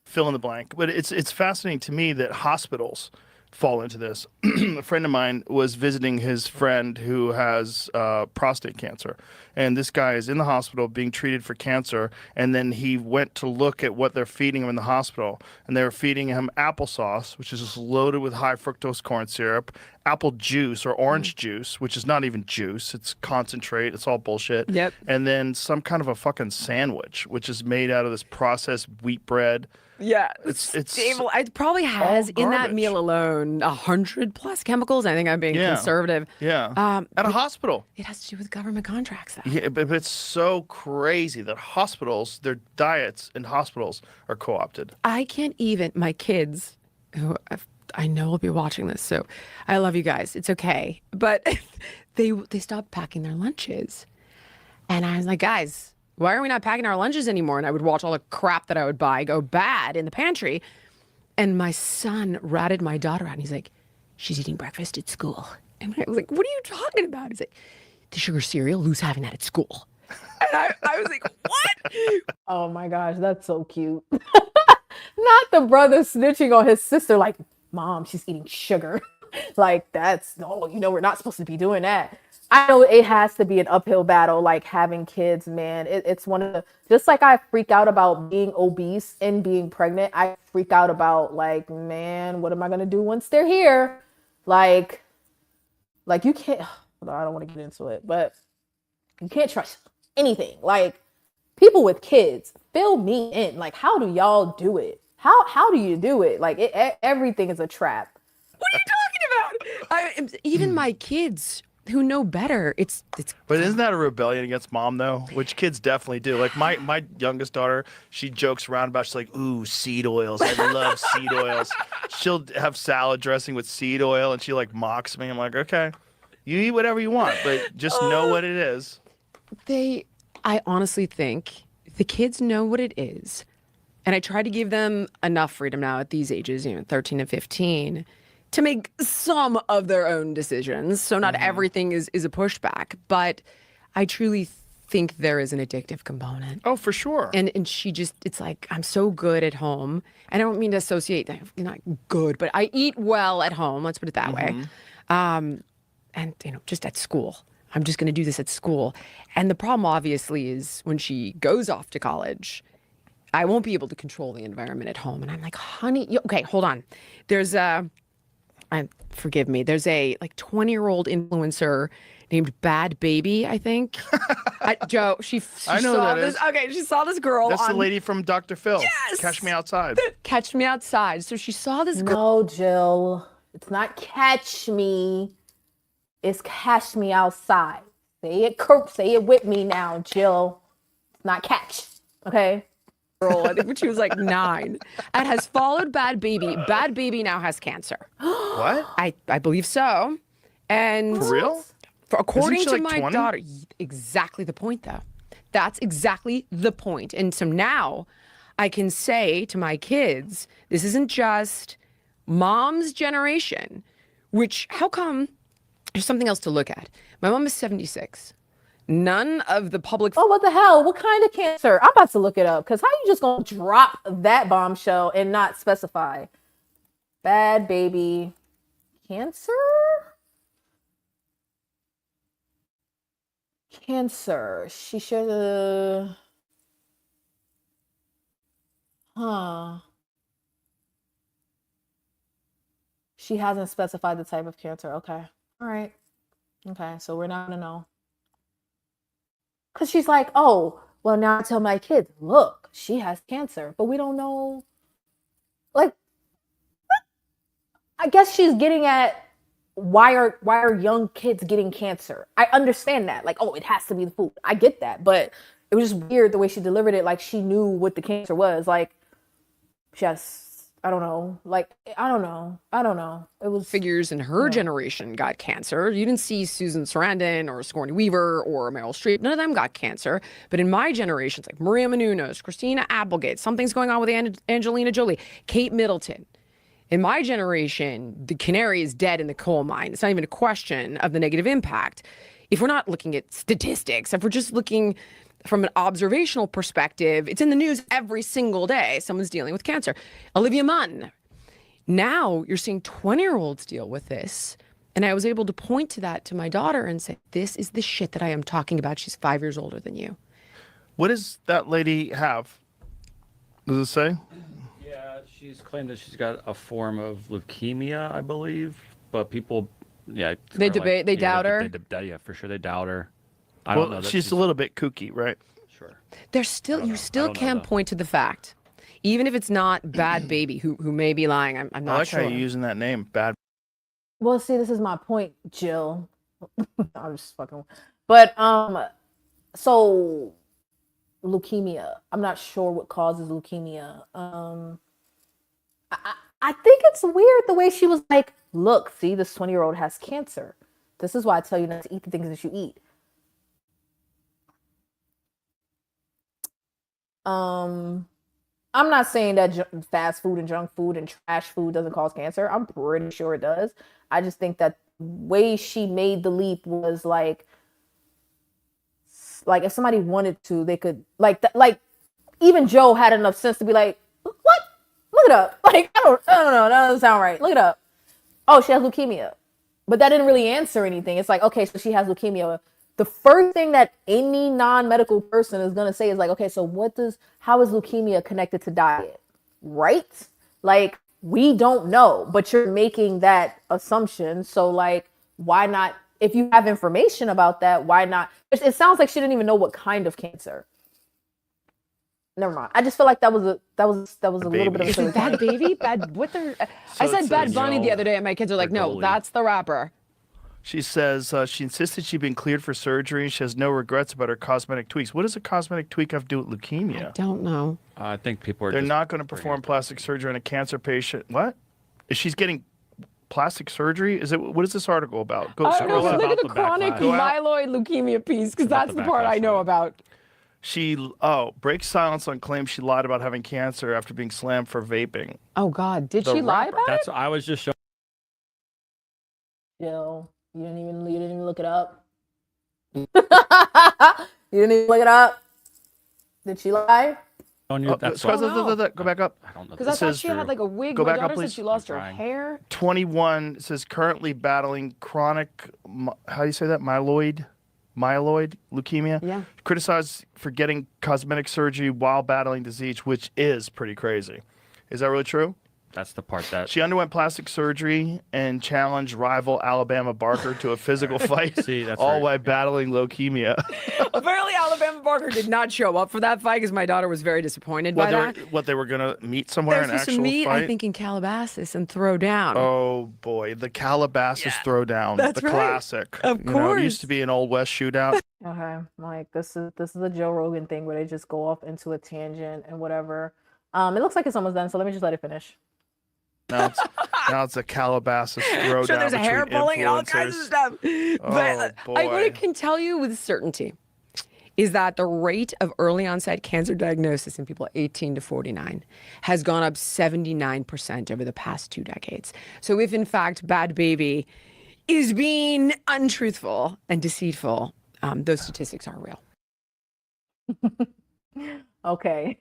Fill in the blank. But it's fascinating to me that hospitals fall into this. A friend of mine was visiting his friend who has prostate cancer, and this guy is in the hospital being treated for cancer, and then he went to look at what they're feeding him in the hospital, and they were feeding him applesauce, which is just loaded with high fructose corn syrup, apple juice or orange juice, which is not even juice, it's concentrate, it's all bullshit. Yep. And then some kind of a fucking sandwich, which is made out of this processed wheat bread. Yeah, it's stable. It probably has in that meal alone 100+ chemicals. I think I'm being conservative. Yeah, at a hospital. It has to do with government contracts, though. Yeah, but it's so crazy that hospitals, their diets in hospitals are co-opted. I can't even. My kids, who I know will be watching this, so I love you guys. It's okay, but they stopped packing their lunches, and I was like, guys, why are we not packing our lunches anymore? And I would watch all the crap that I would buy go bad in the pantry. And my son ratted my daughter out. And he's like, she's eating breakfast at school. And I was like, what are you talking about? He's like, the sugar cereal, who's having that at school? And I was like, what? Oh my gosh, that's so cute. Not the brother snitching on his sister like, Mom, she's eating sugar. Like, we're not supposed to be doing that. I know it has to be an uphill battle, like having kids, man. It's one of the, just like I freak out about being obese and being pregnant, I freak out about like, man, what am I going to do once they're here? Like you can't, I don't want to get into it, but you can't trust anything. Like, people with kids, fill me in. Like, how do y'all do it? How do you do it? Like, everything is a trap. What are you talking about? Even my kids who know better, it's But isn't that a rebellion against mom though? Which kids definitely do. Like my youngest daughter, she jokes around about, she's like, ooh, seed oils, I love seed oils. She'll have salad dressing with seed oil and she like mocks me. I'm like, okay, you eat whatever you want, but just know what it is. I honestly think the kids know what it is, and I try to give them enough freedom now at these ages, 13 and 15, to make some of their own decisions. So not everything is a pushback, but I truly think there is an addictive component. Oh, for sure. And she just, it's like, I'm so good at home. And I don't mean to associate, not good, but I eat well at home. Let's put it that way. And, just at school. I'm just going to do this at school. And the problem obviously is when she goes off to college, I won't be able to control the environment at home. And I'm like, honey, okay, hold on. There's forgive me. There's a like 20-year-old influencer named Bad Baby, I think. Joe, she I know saw that this. is. Okay, she saw this girl. That's the lady from Dr. Phil. Yes! Catch Me Outside. Catch Me Outside. So she saw this girl. No, Jill. It's not catch me. It's cash me outside. Say it with me now, Jill. It's not catch. Okay? Girl, I think when she was like 9, and has followed Bad Baby. Bad Baby now has cancer. What? I believe so. And For real? According Isn't she to like my 20? daughter, exactly the point, though. That's exactly the point. And so now I can say to my kids, this isn't just mom's generation, which, how come? There's something else to look at. My mom is 76. None of the public. Oh, what the hell? What kind of cancer? I'm about to look it up, because how you just gonna drop that bombshell and not specify? Bad Baby cancer? Cancer. She should have. She hasn't specified the type of cancer. Okay. All right. Okay. So we're not gonna know. Because she's like, oh, well, now I tell my kids, look, she has cancer. But we don't know. Like, I guess she's getting at why are young kids getting cancer? I understand that. Like, oh, it has to be the food. I get that. But it was just weird the way she delivered it. Like, she knew what the cancer was. Like, just, I don't know. Like, I don't know. It was figures in her generation got cancer. You didn't see Susan Sarandon or Sigourney Weaver or Meryl Streep. None of them got cancer. But in my generation, it's like Maria Menounos, Christina Applegate, something's going on with Angelina Jolie, Kate Middleton. In my generation, the canary is dead in the coal mine. It's not even a question of the negative impact. If we're not looking at statistics, if we're just looking from an observational perspective, it's in the news every single day. Someone's dealing with cancer. Olivia Munn. Now you're seeing 20-year-olds deal with this. And I was able to point to that to my daughter and say, this is the shit that I am talking about. She's 5 years older than you. What does that lady have? Does it say? Yeah, she's claimed that she's got a form of leukemia, I believe. But people, yeah. They debate, they doubt her? Yeah, for sure, they doubt her. I Well, don't know. she's a little bit kooky, right? Sure. There's still, you still can't point to the fact. Even if it's not Bad Baby, who may be lying, I'm not sure. I like how you're using that name, Bad. Well, see, this is my point, Jill. I'm just fucking. But so leukemia. I'm not sure what causes leukemia. I think it's weird the way she was like, "Look, see, this 20-year-old has cancer. This is why I tell you not to eat the things that you eat." I'm not saying that fast food and junk food and trash food doesn't cause cancer. I'm pretty sure it does. I just think that the way she made the leap was like if somebody wanted to, they could like even Joe had enough sense to be like, what? Look it up. Like, I don't know. That doesn't sound right. Look it up. Oh, she has leukemia. But that didn't really answer anything. It's like, okay, so she has leukemia. The first thing that any non-medical person is going to say is like, okay, so how is leukemia connected to diet? Right? Like, we don't know, but you're making that assumption. So like, why not? If you have information about that, why not? It sounds like she didn't even know what kind of cancer. Never mind. I just feel like that was a little bit of a Bad Baby? What the? I said Bad Bunny the other day, and my kids are like, no, that's the rapper. She says she insisted she'd been cleared for surgery. She has no regrets about her cosmetic tweaks. What does a cosmetic tweak have to do with leukemia? I don't know. I think people are. They're not going to perform plastic surgery on a cancer patient. What? Is she's getting plastic surgery? What is this article about? Look at the chronic myeloid leukemia piece, because that's the part I know about. She breaks silence on claims she lied about having cancer after being slammed for vaping. Oh God, did she lie about it? I was just showing. Jill, you didn't even look it up. You didn't even look it up. Did she lie? Go back up. I don't know. Because I thought she had like a wig. Go My back up, daughter said please. she lost her hair. 21 says currently battling chronic, how do you say that? Myeloid leukemia. Yeah. Criticized for getting cosmetic surgery while battling disease, which is pretty crazy. Is that really true? That's the part that She underwent plastic surgery and challenged rival Alabama Barker to a physical fight, See, that's all right. while battling leukemia. Apparently, Alabama Barker did not show up for that fight because my daughter was very disappointed by that. What they were gonna meet somewhere They're in supposed to actual meet, fight. I think, in Calabasas and throw down. Oh boy, the Calabasas throwdown, That's the right. classic. Of You know, it used course. to be an old West shootout. Okay, like this is a Joe Rogan thing where they just go off into a tangent and whatever. It looks like it's almost done, so let me just let it finish. Now it's a Calabasas throwdown. I'm sure there's a hair between pulling and all kinds of influencers. stuff. But boy. what I can tell you with certainty is that the rate of early onset cancer diagnosis in people 18 to 49 has gone up 79% over the past 2 decades. So if in fact Bad Baby is being untruthful and deceitful, those statistics are real. Okay.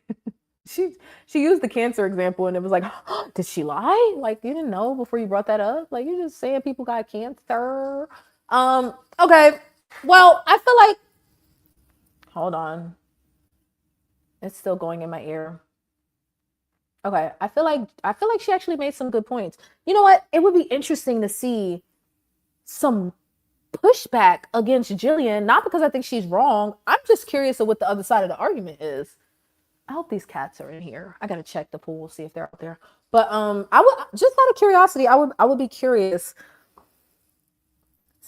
She used the cancer example and it was like, did she lie? Like you didn't know before you brought that up? Like you're just saying people got cancer. Okay. Well, I feel like hold on. It's still going in my ear. Okay. I feel like she actually made some good points. You know what? It would be interesting to see some pushback against Jillian, not because I think she's wrong. I'm just curious of what the other side of the argument is. I hope these cats are in here. I gotta check the pool, see if they're out there. But I would just out of curiosity, I would be curious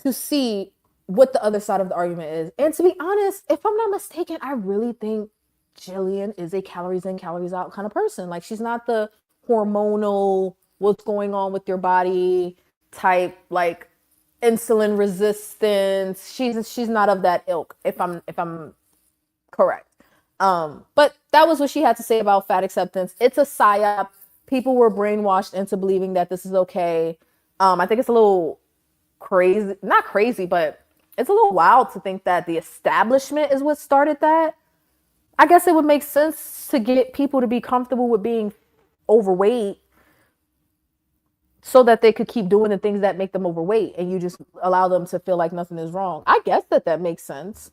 to see what the other side of the argument is. And to be honest, if I'm not mistaken, I really think Jillian is a calories in, calories out kind of person. Like she's not the hormonal, what's going on with your body type, like insulin resistance. She's not of that ilk, if I'm correct. But that was what she had to say about fat acceptance. It's a psyop. People were brainwashed into believing that this is okay. I think it's a little crazy, not crazy, but it's a little wild to think that the establishment is what started that. I guess it would make sense to get people to be comfortable with being overweight so that they could keep doing the things that make them overweight and you just allow them to feel like nothing is wrong. I guess that makes sense.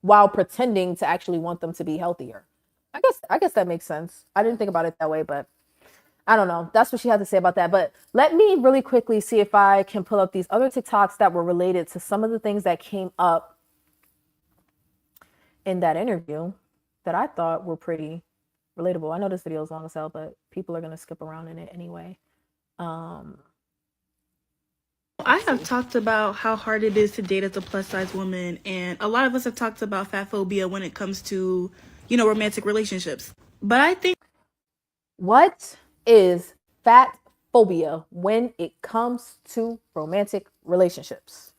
While pretending to actually want them to be healthier. I guess that makes sense. I didn't think about it that way, but I don't know. That's what she had to say about that. But let me really quickly see if I can pull up these other TikToks that were related to some of the things that came up in that interview that I thought were pretty relatable. I know this video is long as hell, but people are going to skip around in it anyway. I have talked about how hard it is to date as a plus size woman, and a lot of us have talked about fatphobia when it comes to, romantic relationships. But I think what is fat phobia when it comes to romantic relationships?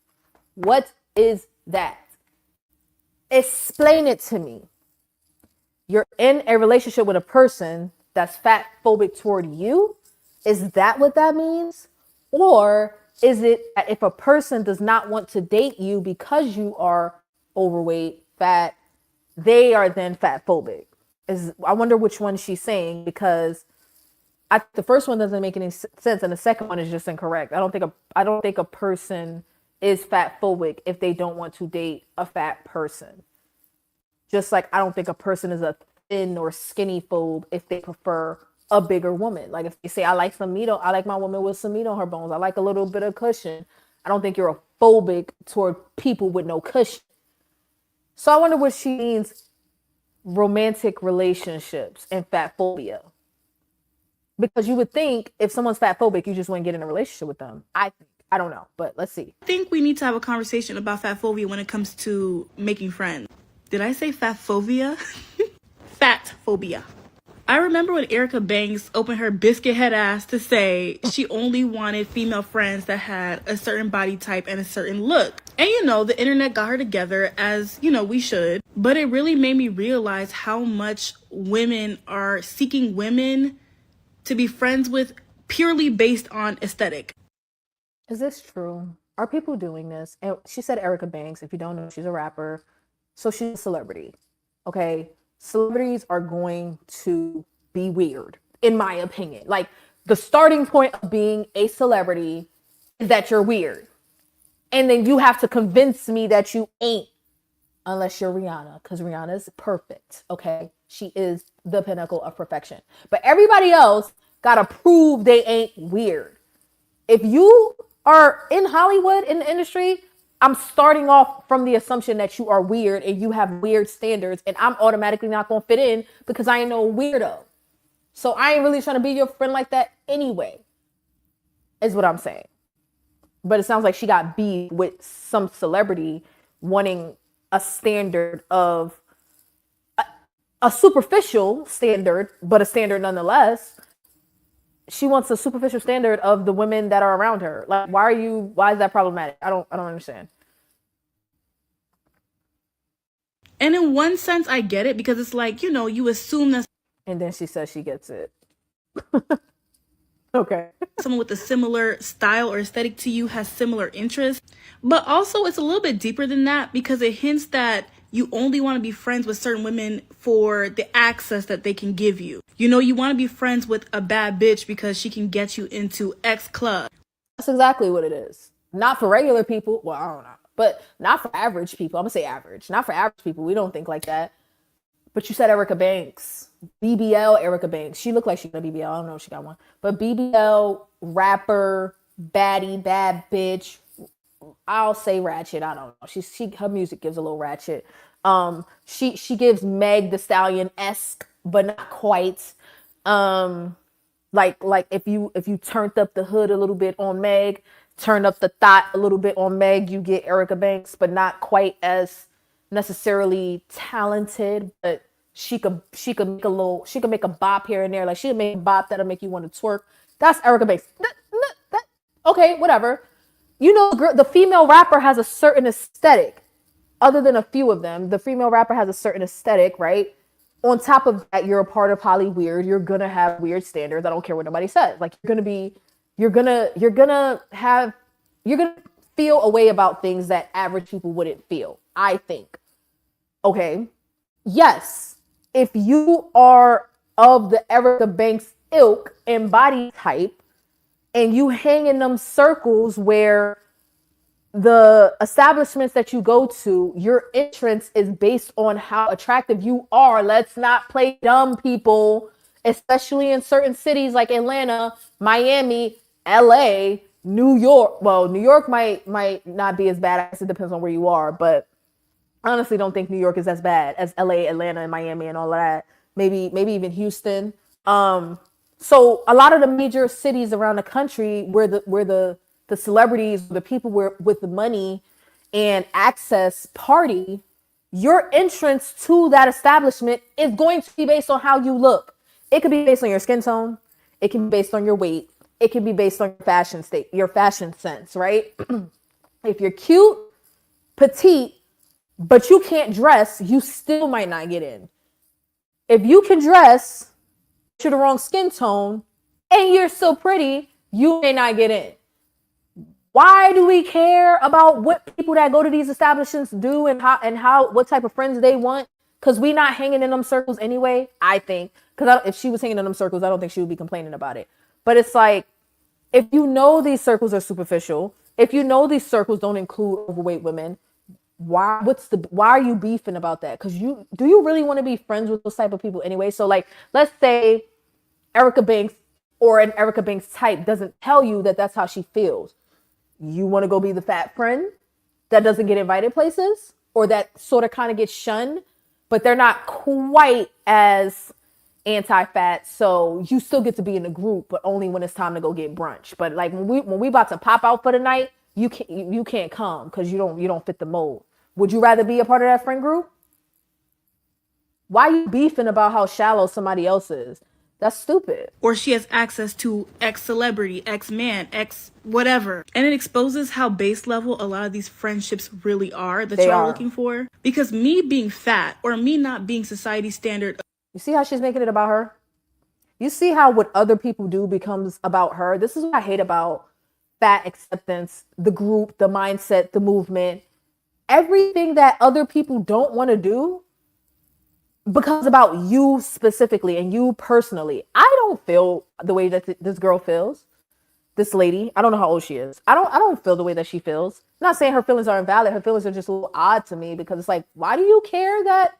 What is that? Explain it to me. You're in a relationship with a person that's fat phobic toward you. Is that what that means? Or is it that if a person does not want to date you because you are overweight, fat, they are then fat phobic? I wonder which one she's saying, because the first one doesn't make any sense and the second one is just incorrect. I don't think a person is fat phobic if they don't want to date a fat person. Just like I don't think a person is a thin or skinny phobe if they prefer a bigger woman. Like if they say, I like some meat, I like my woman with some meat on her bones. I like a little bit of cushion. I don't think you're a phobic toward people with no cushion. So I wonder what she means romantic relationships and fat phobia. Because you would think if someone's fat phobic, you just wouldn't get in a relationship with them. I don't know, but let's see. I think we need to have a conversation about fat phobia when it comes to making friends. Did I say fat phobia? Fat phobia. I remember when Erica Banks opened her biscuit head ass to say she only wanted female friends that had a certain body type and a certain look. And the internet got her together, as we should. But it really made me realize how much women are seeking women to be friends with purely based on aesthetic. Is this true? Are people doing this? And she said Erica Banks. If you don't know, she's a rapper. So she's a celebrity. Okay. Celebrities are going to be weird, in my opinion. Like the starting point of being a celebrity is that you're weird. And then you have to convince me that you ain't, unless you're Rihanna, because Rihanna is perfect. Okay. She is the pinnacle of perfection. But everybody else, gotta prove they ain't weird. If you are in Hollywood, in the industry, I'm starting off from the assumption that you are weird and you have weird standards, and I'm automatically not gonna fit in because I ain't no weirdo. So I ain't really trying to be your friend like that anyway, is what I'm saying. But it sounds like she got beat with some celebrity wanting a standard of a superficial standard, but a standard nonetheless. She wants a superficial standard of the women that are around her. Like, why is that problematic? I don't understand. And in one sense, I get it, because it's like, you assume that. And then she says she gets it. Okay. Someone with a similar style or aesthetic to you has similar interests. But also, it's a little bit deeper than that, because it hints that you only want to be friends with certain women for the access that they can give you. You want to be friends with a bad bitch because she can get you into X club. That's exactly what it is. Not for regular people. Well, I don't know. But not for average people. I'm going to say average. Not for average people. We don't think like that. But you said Erica Banks. BBL Erica Banks. She looked like she got a BBL. I don't know if she got one. But BBL, rapper, baddie, bad bitch. I'll say ratchet. I don't know. Her music gives a little ratchet. She gives Meg the Stallion-esque, but not quite. Like if you turned up the hood a little bit on Meg, turned up the thought a little bit on Meg, you get Erica Banks, but not quite as necessarily talented. But she could make a bop here and there. Like, she'll make a bop that'll make you want to twerk. That's Erica Banks. Okay, whatever. The female rapper has a certain aesthetic. Other than a few of them, the female rapper has a certain aesthetic, right? On top of that, you're a part of Holly Weird. You're gonna have weird standards. I don't care what nobody says. Like, you're gonna feel a way about things that average people wouldn't feel, I think. Okay. Yes. If you are of the Erica Banks ilk and body type, and you hang in them circles where the establishments that you go to, your entrance is based on how attractive you are. Let's not play dumb, people, especially in certain cities like Atlanta, Miami, LA, New York. Well, New York might not be as bad. I guess it depends on where you are, but I honestly don't think New York is as bad as LA, Atlanta, and Miami and all of that. Maybe even Houston. So a lot of the major cities around the country where the celebrities, the people with the money and access party, your entrance to that establishment is going to be based on how you look. It could be based on your skin tone. It can be based on your weight. It can be based on your fashion state, your fashion sense, right? If you're cute, petite, but you can't dress, you still might not get in. If you can dress, you're the wrong skin tone, and you're still pretty, you may not get in. Why do we care about what people that go to these establishments do and what type of friends they want? Because we not hanging in them circles anyway, I think. Because if she was hanging in them circles, I don't think she would be complaining about it. But it's like, if you know these circles are superficial, if you know these circles don't include overweight women, why are you beefing about that? Because do you really want to be friends with those type of people anyway? So, like, let's say Erica Banks or an Erica Banks type doesn't tell you that that's how she feels. You want to go be the fat friend that doesn't get invited places, or that sort of kind of gets shunned, but they're not quite as anti-fat, so you still get to be in the group, but only when it's time to go get brunch. But like when we about to pop out for the night, you can't come because you don't fit the mold. Would you rather be a part of that friend group? Why are you beefing about how shallow somebody else is? That's stupid. Or she has access to X celebrity, X man, X whatever. And it exposes how base level a lot of these friendships really are that y'all are looking for. Because me being fat or me not being society standard. You see how she's making it about her? You see how what other people do becomes about her? This is what I hate about fat acceptance, the group, the mindset, the movement. Everything that other people don't want to do becomes about you specifically and you personally. I don't feel the way that this girl feels. This lady, I don't know how old she is. I don't feel the way that she feels. I'm not saying her feelings are invalid. Her feelings are just a little odd to me because it's like, why do you care that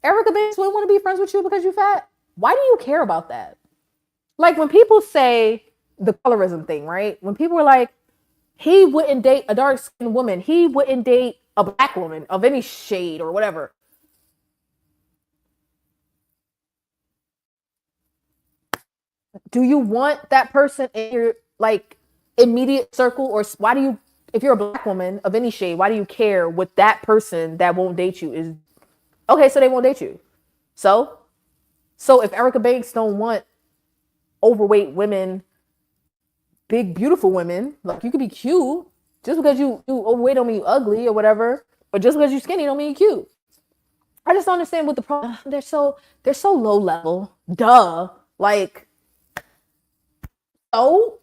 Erica Banks wouldn't want to be friends with you because you're fat? Why do you care about that? Like when people say the colorism thing, right? When people are like, he wouldn't date a dark skinned woman, he wouldn't date a black woman of any shade or whatever. Do you want that person in your like immediate circle, or why do you, if you're a black woman of any shade, why do you care what that person that won't date you is? Okay, so they won't date you. So if Erica Banks don't want overweight women, big beautiful women, like you could be cute. Just because you overweight don't mean you ugly or whatever, or just because you skinny don't mean you cute. I just don't understand what the problem. They're so low level. Duh. Like, oh,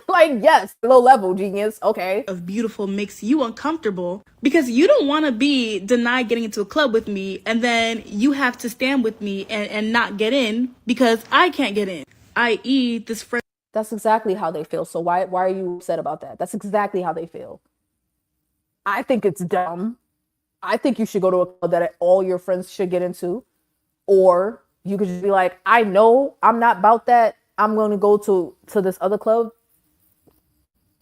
like, yes, low level, genius. Okay. Of beautiful makes you uncomfortable because you don't want to be denied getting into a club with me, and then you have to stand with me and not get in because I can't get in, i.e. this friend. That's exactly how they feel. So why are you upset about that? That's exactly how they feel. I think it's dumb. I think you should go to a club that all your friends should get into. Or you could just be like, I know I'm not about that. I'm going to go to this other club.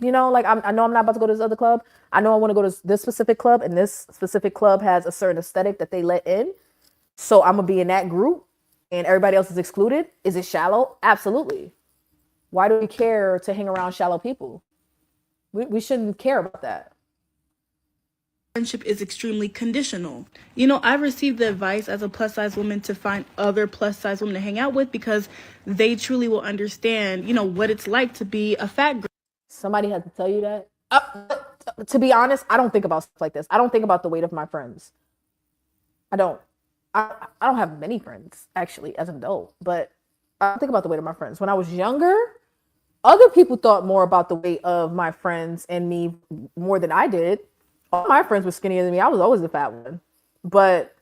You know, like I know I'm not about to go to this other club. I know I want to go to this specific club, and this specific club has a certain aesthetic that they let in. So I'm going to be in that group and everybody else is excluded. Is it shallow? Absolutely. Why do we care to hang around shallow people? We shouldn't care about that. Friendship is extremely conditional. You know, I've received the advice as a plus size woman to find other plus size women to hang out with because they truly will understand, you know, what it's like to be a fat girl. Somebody had to tell you that. To be honest, I don't think about stuff like this. I don't think about the weight of my friends. I don't have many friends actually as an adult, but I don't think about the weight of my friends. When I was younger, other people thought more about the weight of my friends and me more than I did. All my friends were skinnier than me. I was always the fat one. But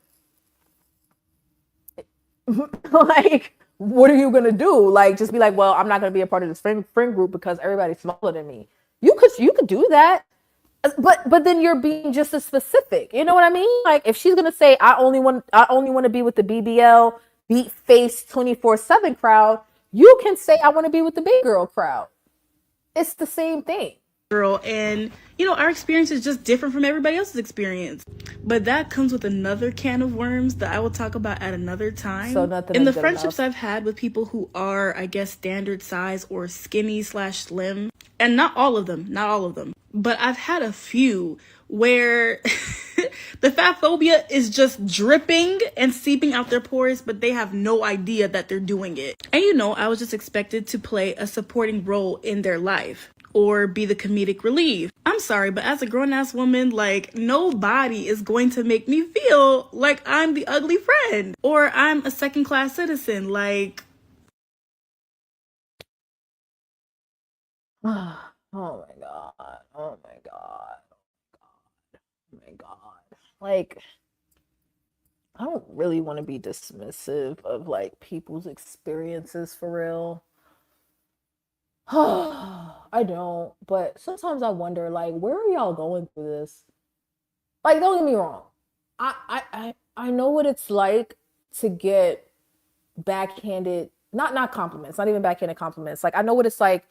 like, what are you gonna do? Like, just be like, well, I'm not gonna be a part of this friend group because everybody's smaller than me. You could do that, but then you're being just as specific. You know what I mean? Like, if she's gonna say, I only want to be with the BBL beat face 24/7 crowd, you can say, I want to be with the big girl crowd. It's the same thing. Girl, and you know, our experience is just different from everybody else's experience, but that comes with another can of worms that I will talk about at another time. So nothing in the friendships I've had with people who are, I guess, standard size or skinny/slim, and not all of them, but I've had a few where the fat phobia is just dripping and seeping out their pores, but they have no idea that they're doing it. And you know, I was just expected to play a supporting role in their life or be the comedic relief. I'm sorry, but as a grown-ass woman, like, nobody is going to make me feel like I'm the ugly friend or I'm a second-class citizen. Like, oh my God. Oh my God. Oh my God. Like, I don't really want to be dismissive of like people's experiences for real. I don't, but sometimes I wonder, like, where are y'all going through this? Like, don't get me wrong. I know what it's like to get backhanded, not compliments, not even backhanded compliments. Like, I know what it's like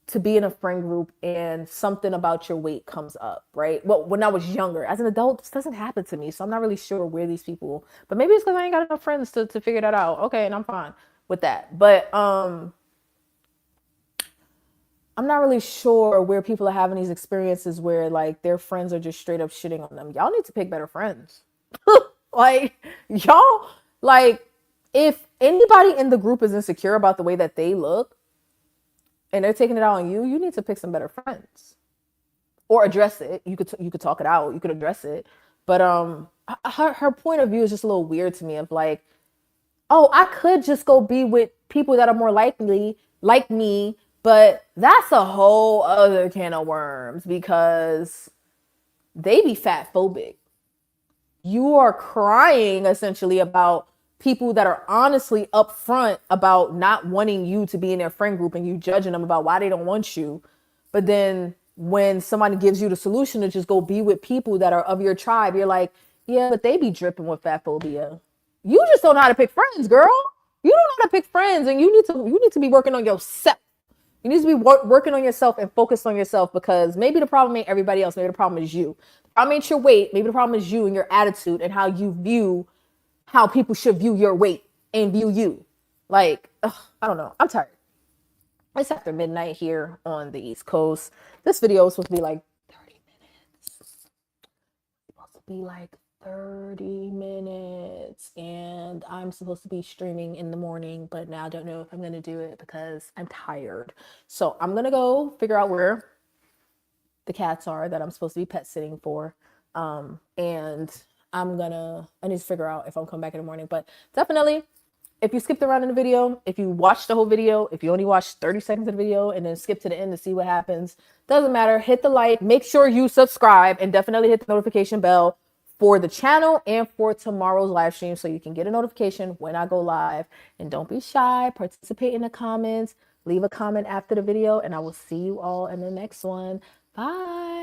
to be in a friend group and something about your weight comes up, right? Well, when I was younger, as an adult, this doesn't happen to me. So I'm not really sure where these people, but maybe it's because I ain't got enough friends to figure that out. Okay, and I'm fine with that. But I'm not really sure where people are having these experiences where like their friends are just straight up shitting on them. Y'all need to pick better friends. Like, y'all, like, if anybody in the group is insecure about the way that they look and they're taking it out on you, you need to pick some better friends or address it. You could talk it out. You could address it. But her point of view is just a little weird to me of like, oh, I could just go be with people that are more likely like me. But that's a whole other can of worms because they be fat phobic. You are crying essentially about people that are honestly upfront about not wanting you to be in their friend group and you judging them about why they don't want you. But then when somebody gives you the solution to just go be with people that are of your tribe, you're like, yeah, but they be dripping with fat phobia. You just don't know how to pick friends, girl. You don't know how to pick friends, and you need to be working on yourself. You need to be working on yourself and focused on yourself, because maybe the problem ain't everybody else. Maybe the problem is you. The problem ain't your weight. Maybe the problem is you and your attitude and how you view how people should view your weight and view you. Like, ugh, I don't know. I'm tired. It's after midnight here on the East Coast. This video was supposed to be like 30 minutes. It's supposed to be like 30 minutes. And I'm supposed to be streaming in the morning, but now I don't know if I'm going to do it because I'm tired. So I'm going to go figure out where the cats are that I'm supposed to be pet sitting for. And I need to figure out if I'm coming back in the morning. But definitely, if you skipped around in the video, if you watched the whole video, if you only watched 30 seconds of the video and then skip to the end to see what happens, doesn't matter. Hit the like, make sure you subscribe, and definitely hit the notification bell for the channel and for tomorrow's live stream so you can get a notification when I go live. And don't be shy, participate in the comments, leave a comment after the video, and I will see you all in the next one. Bye.